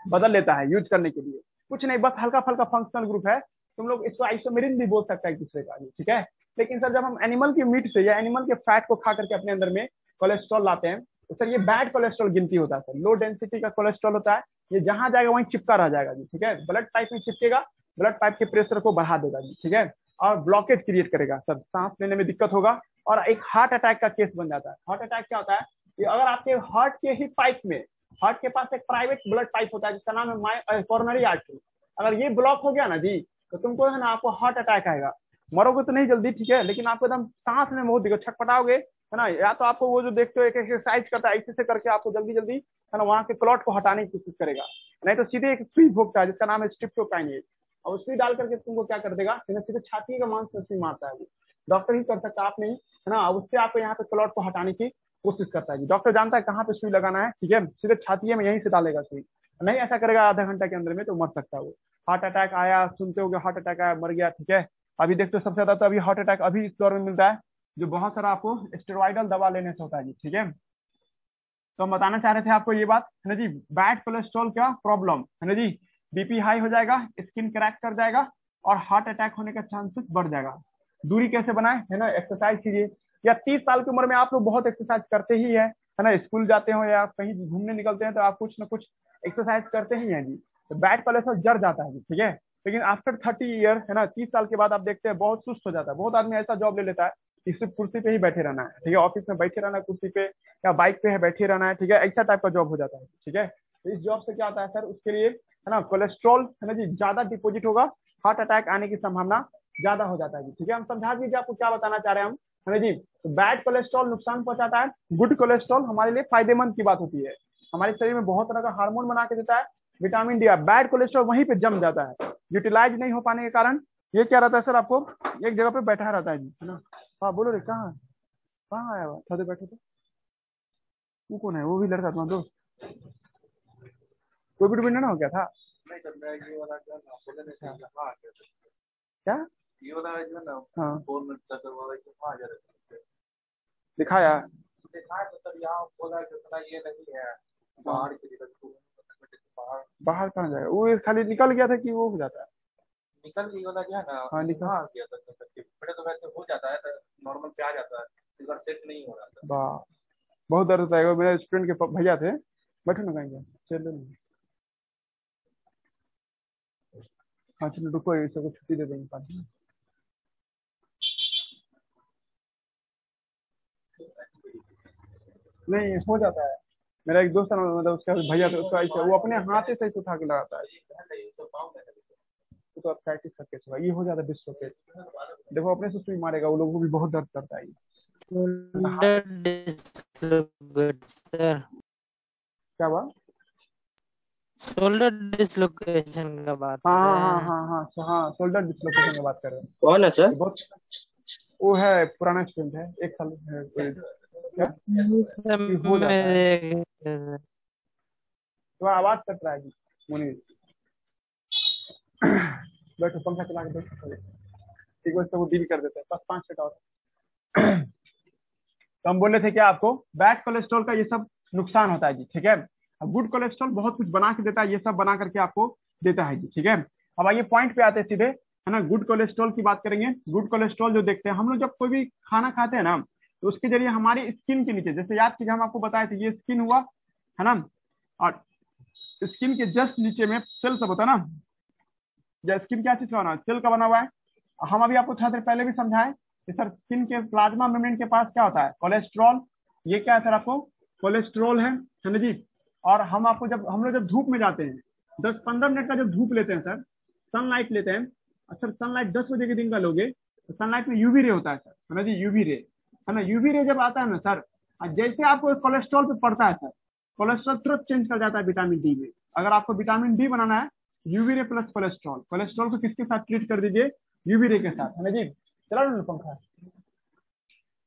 बदल लेता है यूज करने के लिए। कुछ नहीं, बस हल्का फल्का फंक्शनल ग्रुप है, तुम लोग इसको आइसोमेरिन भी बोल सकता है एक दूसरे का। ठीक है, लेकिन सर जब हम एनिमल के मीट से या एनिमल के फैट को खा करके अपने अंदर में कोलेस्ट्रॉल लाते हैं तो सर ये बैड कोलेस्ट्रॉल गिनती होता है सर। लो डेंसिटी का कोलेस्ट्रॉल होता है, ये जहां जाएगा वहीं चिपका रह जाएगा जी। ठीक है, ब्लड पाइप में चिपकेगा, ब्लड पाइप के प्रेशर को बढ़ा देगा जी। ठीक है, और ब्लॉकेज क्रिएट करेगा सर, सांस लेने में दिक्कत होगा और एक हार्ट अटैक का केस बन जाता है। हार्ट अटैक क्या होता है कि अगर आपके हार्ट के ही पाइप में, हार्ट के पास एक प्राइवेट ब्लड पाइप होता है जिसका नाम है कोरोनरी आर्टरी, अगर ये ब्लॉक हो गया ना जी तो तुमको है ना आपको हार्ट अटैक आएगा। मरोगे तो नहीं जल्दी, ठीक है, लेकिन आपको एकदम सांस में बहुत दिक्कत, छटपटाओगे, है ना। या तो आपको वो जो देखते हो एक एक्सरसाइज करता है ऐसे से करके आपको जल्दी जल्दी है ना वहां के क्लॉट को हटाने की कोशिश करेगा, नहीं तो सीधे एक सुई भोगता है जिसका नाम है स्ट्रिप्टोकाइनेज, और सुई डाल करके तुमको क्या कर देगा, सीधे छाती का मांसपेशी मारता है। डॉक्टर ही कर सकता, आप नहीं, है ना। उससे आपको यहाँ पे क्लॉट को हटाने की कोशिश करता है जी। डॉक्टर जानता है कहाँ पे सुई लगाना है, ठीक है, सीधे छाती में यहीं से डालेगा सुई, नहीं ऐसा करेगा आधा घंटा के अंदर में तो मर सकता है वो। हार्ट अटैक आया, सुनते हो हार्ट अटैक आया, मर गया। ठीक है, अभी देखते हो सबसे ज्यादा तो अभी हार्ट अटैक अभी इस दौर में मिलता है जो बहुत सारा आपको स्टेरॉइडल दवा लेने से होता है जी। ठीक है, तो हम बताना चाह रहे थे आपको ये बात, है ना जी, बैड कोलेस्ट्रॉल का प्रॉब्लम, है ना जी। बीपी हाई हो जाएगा, स्किन क्रैक कर जाएगा और हार्ट अटैक होने का चांसेस बढ़ जाएगा। दूरी कैसे बनाए, है ना, एक्सरसाइज कीजिए। या 30 साल की उम्र में आप लोग बहुत एक्सरसाइज करते ही है ना, स्कूल जाते हो या कहीं घूमने निकलते हैं तो आप कुछ ना कुछ एक्सरसाइज करते ही हैं जी। तो बैड कोलेस्ट्रॉल जड़ जाता है जी, ठीक है। लेकिन आफ्टर 30 ईयर, है ना, 30 साल के बाद आप देखते हैं बहुत सुस्त हो जाता है। बहुत आदमी ऐसा जॉब ले लेता है कि सिर्फ कुर्सी पे ही बैठे रहना है, ठीक है, ऑफिस में बैठे रहना है कुर्सी पे, या बाइक पे है बैठे रहना है, ठीक है, ऐसा टाइप का जॉब हो जाता है, ठीक है। तो इस जॉब से क्या होता है सर, उसके लिए, है ना, कोलेस्ट्रॉल, है ना जी, ज्यादा डिपोजिट होगा, हार्ट अटैक आने की संभावना ज्यादा हो जाता है जी, ठीक है। हम समझा दीजिए आपको क्या बताना चाह रहे हैं हम, है ना जी। तो बैड कोलेस्ट्रॉल नुकसान पहुंचाता है, गुड कोलेस्ट्रॉल हमारे लिए फायदेमंद की बात होती है, हमारे शरीर में बहुत तरह का हार्मोन बना के देता है, विटामिन डी। बैड कोलेस्ट्रॉल वहीं पे जम जाता है, यूटिलाइज नहीं हो पाने के कारण ये क्या रहता है सर, आपको एक जगह पे बैठा रहता है जी, है ना। हाँ बोलो रे, कहाँ कहाँ आया हुआ, थोड़े बैठे थे। वो कौन है, वो भी लड़का तुम्हारा दोस्त, कोई भी ना हो गया था क्या, ये वाला जो है ना, हाँ 4 मिनट तक वो कहाँ जा रहा है? दिखाया, दिखाया मतलब यहाँ बोला कि उतना ये नहीं है, बाहर की तरफ बाहर बाहर कहाँ जाएगा, वो खाली निकल गया था कि वो हो जाता है। निकल ये वाला जो है ना, हाँ निकल, कहाँ गया था बड़े तो वैसे हो जाता है तो नॉर्मल पे आ जाता है, इस बार सेट नहीं हो रहा था। वाह, बहुत दर्द होता है। मेरे स्टूडेंट के भैया थे, बैठो ना कहीं, चलो ना, हाँ चलो रुको, इसको छुट्टी दे देंगे 5 दिन। नहीं हो जाता है, मेरा एक दोस्त है ना, मतलब उसका भैया था, उसका ऐसे वो अपने हाथ से उठा के लगाता है, तो प्रैक्टिस करके चला, ये हो जाता है डिस्लोकेट। देखो अपने से सुई मारेगा, वो लोगों को भी बहुत दर्द करता है ये। शोल्डर डिसलोकेट सर, क्या हुआ, शोल्डर डिसलोकेशन का बात कर हाँ रहे हाँ हैं। हाँ हाँ हाँ, शोल्डर डिस्लोकेशन की बात कर रहे हैं। कौन है सर? बहुत, वो है पुराना स्टूडेंट है, 1 साल है क्या, सर ये हो जाता है। मेरे तो आवाज कट रहा है जी मुनीर, बैठो पंखा चला के बैठो, एक बार वो डील कर देते हैं, बस 5 मिनट और। तो हम बोल रहे थे क्या आपको, बैड कोलेस्ट्रॉल का ये सब नुकसान होता है जी, ठीक है। अब गुड कोलेस्ट्रॉल बहुत कुछ बना के देता है, ये सब बना करके आपको देता है जी, ठीक है। अब आइए पॉइंट पे आते हैं सीधे, है ना। गुड कोलेस्ट्रॉल की बात करेंगे। गुड कोलेस्ट्रॉल जो देखते हैं हम लोग, जब कोई भी खाना खाते हैं ना, तो उसके जरिए हमारी स्किन के नीचे, जैसे याद कीजिए हम आपको बताए थे, ये स्किन हुआ, है ना, और स्किन के जस्ट नीचे में सेल सब होता है ना, या स्किन क्या चीज का बना, सेल का बना हुआ है। हम अभी आपको थोड़ा देर पहले भी समझाए कि सर स्किन के प्लाज्मा मेम्ब्रेन के पास क्या होता है, कोलेस्ट्रॉल। ये क्या है सर, आपको कोलेस्ट्रॉल है ना जी। और हम आपको, जब हम लोग जब धूप में जाते हैं, 10-15 मिनट का जब धूप लेते हैं सर, सनलाइट लेते हैं, अच्छा सनलाइट 10 बजे के दिन का लोगे, तो सनलाइट में यूवी रे होता है सर, है ना जी, यूवी रे, है ना। यूवी रे जब आता है ना सर, जैसे आपको कोलेस्ट्रॉल पे पड़ता है सर, कोलेस्ट्रॉल तुरंत चेंज कर जाता है विटामिन डी में। अगर आपको विटामिन डी बनाना है, UV ray plus cholesterol, cholesterol को किसके साथ ट्रीट कर दीजिए, यूवी रे के साथ, है ना जी। चला लो पंखा,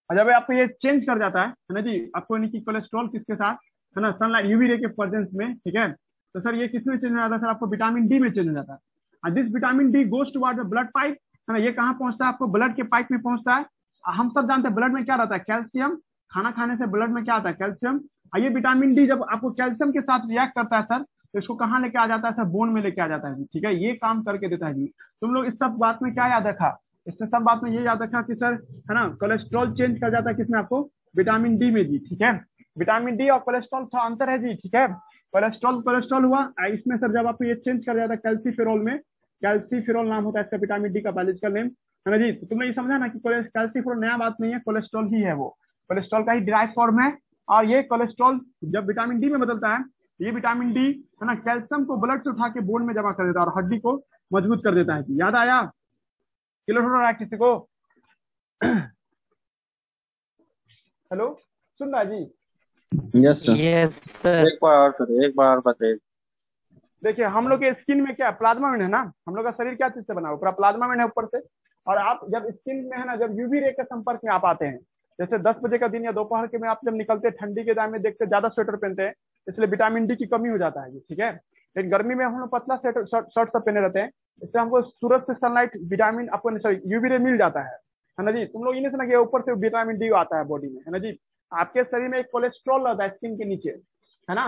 और जब आपको ये चेंज कर जाता है ना जी, आपको यानी कि कोलेस्ट्रॉल किसके साथ, है ना, सनलाइट यूवी रे के प्रेजेंस में, ठीक है। तो सर ये किसमें चेंज हो जाता है सर, आपको विटामिन डी में चेंज हो जाता है। और this vitamin D goes toward the blood pipe, है ना, ये कहाँ पहुंचता है, आपको ब्लड के पाइप में पहुंचता है। हम सब जानते हैं ब्लड में क्या रहता है, कैल्शियम। खाना खाने से ब्लड में क्या आता है, कैल्शियम। और ये विटामिन डी जब आपको कैल्शियम के साथ रिएक्ट करता है सर, तो इसको कहाँ लेके आ जाता है सर, बोन में लेके आ जाता है जी, ठीक है। ये काम करके देता है जी। तुम लोग इस सब बात में क्या याद रखा, इससे सब बात में ये याद रखा कि सर, है ना, कोलेस्ट्रॉल चेंज कर जाता है किसमें, आपको विटामिन डी में जी, ठीक है। विटामिन डी और कोलेस्ट्रॉल थोड़ा अंतर है जी, ठीक है। कोलेस्ट्रॉल कोलेस्ट्रॉल हुआ, इसमें सर जब आपको ये चेंज कर जाता है कैल्सीफेरोल में, कैल्सीफेरोल नाम होता है इसका विटामिन डी का बायोलॉजिकल नेम, है ना जी। तो तुमने ये समझा ना कि कैल्सीफेरोल नया बात नहीं है, कोलेस्ट्रॉल ही है वो, कोलेस्ट्रॉल का ही डिराइव फॉर्म है। और ये कोलेस्ट्रॉल जब विटामिन डी में बदलता है, ये विटामिन डी, है ना, कैल्शियम को ब्लड से उठा के बोन में जमा कर देता है और हड्डी को मजबूत कर देता है जी। याद आया, क्लियर हो रहा है किसी को? हेलो, सुन रहा जी? Yes sir. Yes sir. एक बार और सर, एक बार और बताइए। देखिए हम लोग के स्किन में क्या प्लाज्मा मेम्ब्रेन है ना, हम लोग का शरीर क्या चीज से बना हुआ, पूरा प्लाज्मा मेम्ब्रेन है ऊपर से। और आप जब स्किन में, है ना, जब यूवी रे के संपर्क में आप आते हैं, जैसे 10 बजे का दिन या दोपहर के में आप जब निकलते हैं, ठंडी के टाइम में देखते ज्यादा स्वेटर पहनते हैं, इसलिए विटामिन डी की कमी हो जाता है, ठीक है। लेकिन गर्मी में हम लोग पतला शर्ट सब पहने रहते हैं, इससे हमको सूरज से सनलाइट विटामिन, आपको सॉरी यूवी रे मिल जाता है ना जी। तुम लोग ये नहीं सुना कि ऊपर से विटामिन डी आता है बॉडी में, है ना जी। आपके शरीर में एक कोलेस्ट्रॉल रहता है स्किन के नीचे, है ना।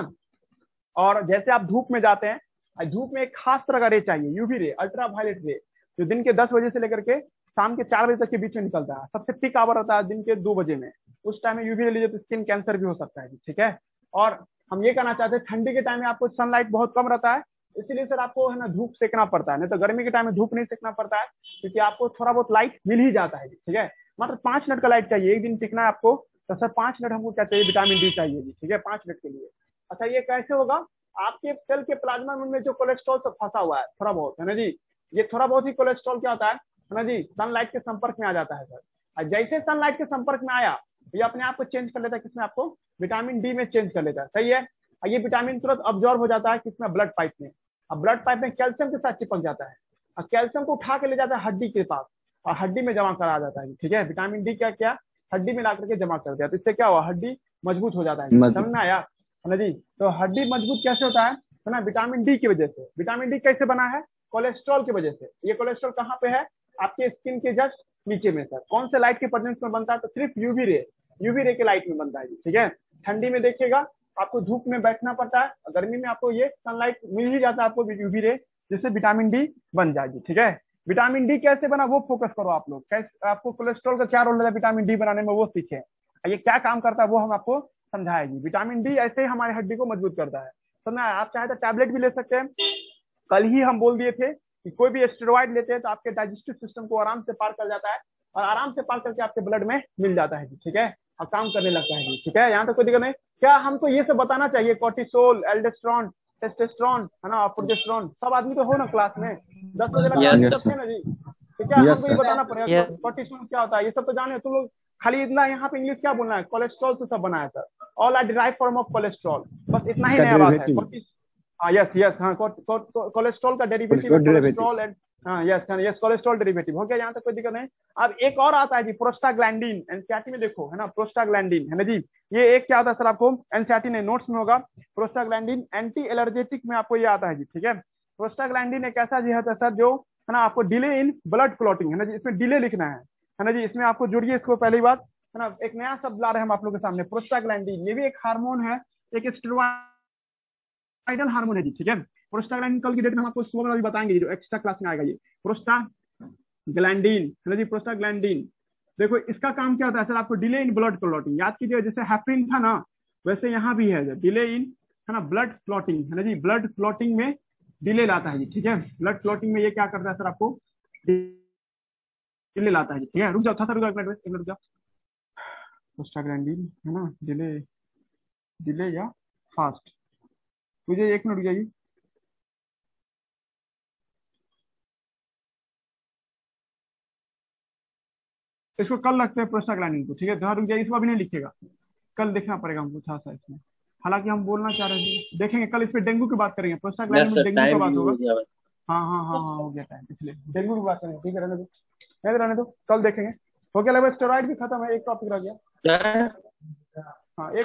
और जैसे आप धूप में जाते हैं धूप में एक खास तरह का रे चाहिए, यूवी रे, अल्ट्रा वायलेट रे, जो दिन के 10 बजे से लेकर के शाम के 4 बजे तक के बीच में निकलता है। सबसे पीक आवर होता है दिन के 2 बजे में, उस टाइम में यूवी रे लीजिए तो स्किन कैंसर भी हो सकता है। ठीक है, और हम ये कहना चाहते हैं ठंडी के टाइम में आपको सनलाइट बहुत कम रहता है, इसीलिए सर आपको है ना धूप सेकना पड़ता है, नहीं तो गर्मी के टाइम में धूप नहीं सेकना पड़ता है, क्योंकि आपको थोड़ा बहुत लाइट मिल ही जाता है। ठीक है, मात्र 5 मिनट का लाइट चाहिए, एक दिन टिकना है आपको, तो सर 5 मिनट हमको क्या चाहिए, विटामिन डी चाहिए जी। ठीक है, 5 मिनट के लिए। अच्छा, ये कैसे होगा, आपके सेल के प्लाज्मा में जो कोलेस्ट्रॉल सब फंसा हुआ है थोड़ा बहुत, है ना जी, ये थोड़ा बहुत ही कोलेस्ट्रॉल क्या होता है ना जी, सनलाइट के संपर्क में आ जाता है सर, और जैसे सनलाइट के संपर्क में आया ये अपने आप को चेंज कर लेता है, किसमें, आपको विटामिन डी में चेंज कर लेता है। सही है, और ये विटामिन तुरंत अब्जॉर्ब हो जाता है किसमें, ब्लड पाइप में, अब ब्लड पाइप में कैल्शियम के साथ चिपक जाता है, और कैल्शियम को उठा के ले जाता है हड्डी के पास, और हड्डी में जमा करा जाता है। ठीक है, विटामिन डी क्या क्या हड्डी में ला करके जमा कर दिया, तो इससे क्या हुआ, हड्डी मजबूत हो जाता है। समझ में आया है ना जी, तो हड्डी मजबूत कैसे होता है ना, विटामिन डी की वजह से। विटामिन डी कैसे बना है, कोलेस्ट्रॉल की वजह से। ये कोलेस्ट्रॉल कहाँ पे है, आपके स्किन के जस्ट नीचे में सर। कौन से लाइट के प्रेजेंस में बनता है, तो सिर्फ यूवी रे के लाइट में बनता है जी। ठीक है, ठंडी में देखिएगा आपको धूप में बैठना पड़ता है, गर्मी में आपको ये सनलाइट मिल ही जाता है आपको यूवी रे, जिससे विटामिन डी बन जाएगी। ठीक है, विटामिन डी कैसे बना वो फोकस करो आप लोग, कैसे आपको कोलेस्ट्रॉल का क्या रोल है विटामिन डी बनाने में वो सीखे, ये क्या काम करता है वो हम आपको समझाएगी। विटामिन डी ऐसे ही हमारी हड्डी को मजबूत करता है। समझना, आप चाहे तो टैबलेट भी ले सकते हैं, कल ही हम बोल दिए थे कि कोई भी स्टेरॉइड लेते हैं तो आपके डाइजेस्टिव सिस्टम को आराम से पार कर जाता है, और आराम से पार करके आपके ब्लड में मिल जाता है। ठीक है, और काम करने लगता है। ठीक है, यहाँ तक कोई दिक्कत नहीं। क्या हमको ये सब बताना चाहिए, कोर्टिसोल, एल्डोस्टेरोन, टेस्टोस्टेरोन, है ना, प्रोजेस्टेरोन, सब आदमी तो हो ना क्लास में, 10 बजे लगा थे ना जी। ठीक है, हमको ये बताना पड़ेगा कोर्टिसोल क्या होता है, ये सब तो जाने तुम लोग, खाली इतना यहाँ पे इंग्लिश क्या बोलना है, कोलेस्ट्रॉल से सब बना है sir, all are derive form of cholesterol, बस इतना ही नया बात है। हाँ, यस, हाँ, कोलेस्ट्रॉल का डेरिवेटिव कोलेस्ट्रॉल एंड, हाँ यस, कोलेस्ट्रॉल डेरिवेटिव हो गया, यहाँ तक कोई दिक्कत नहीं। अब एक और आता है जी, प्रोस्टाग्लैंडिन, एनसीईआरटी में देखो, है ना, प्रोस्टाग्लैंडिन, है ना जी, ये एक क्या आता है सर, आपको एनसीईआरटी ने नोट्स में होगा, प्रोस्टाग्लैंडिन एंटी एलर्जेटिक में आपको ये आता है जी। ठीक है, प्रोस्टाग्लैंडिन एक ऐसा जी होता है सर जो, है ना, आपको डिले इन ब्लड क्लॉटिंग, है ना जी, इसमें डिले लिखना है ना जी, इसमें आपको जुड़िए इसको, पहली बात, है ना, एक नया शब्द ला रहे हैं हम आप लोगों के सामने, प्रोस्टाग्लैंडिन, ये भी एक हार्मोन है, एक स्टेरॉइडल हार्मोन है जी। ठीक है, प्रोस्टाग्लैंडिन कल की डेट में हम आपको सुबह में भी बताएंगे, जो एक्स्ट्रा क्लास में आएगा ये प्रोस्टाग्लैंडिन, है ना जी, प्रोस्टाग्लैंडिन। देखो इसका काम क्या होता है सर, आपको डिले इन ब्लड क्लॉटिंग, याद कीजिए जैसे हेपरिन था ना, वैसे यहाँ भी है डिले इन, है ना, ब्लड क्लॉटिंग, है ना जी, ब्लड क्लॉटिंग में डिले लाता है जी। ठीक है, ब्लड क्लॉटिंग में ये क्या करता है सर, आपको डिले लाता है जी। ठीक है, रुक जाओ, था रुक जाओ, एक मिनट रुक जाओ, प्रोस्टाग्लैंडिन, है ना, डिले या फास्ट, मुझे एक मिनट रुक जाइए। इसको कल रखते हैं प्रोस्टाग्लैंडिन को। ठीक है, रुक जाइए, इसको अभी नहीं लिखेगा, कल देखना पड़ेगा हमको था सा इसमें, हालांकि हम बोलना चाह रहे थे, देखेंगे कल इस पे डेंगू की बात करेंगे, प्रोस्टाग्लैंडिन में डेंगू की बात होगा। हाँ, हो गया टाइम, इसलिए डेंगू की बात करेंगे। ठीक है, रहने दो, कल देखेंगे। हो गया लगभग, स्टेरॉइड भी खत्म है, एक टॉपिक रह गया। हाँ, एक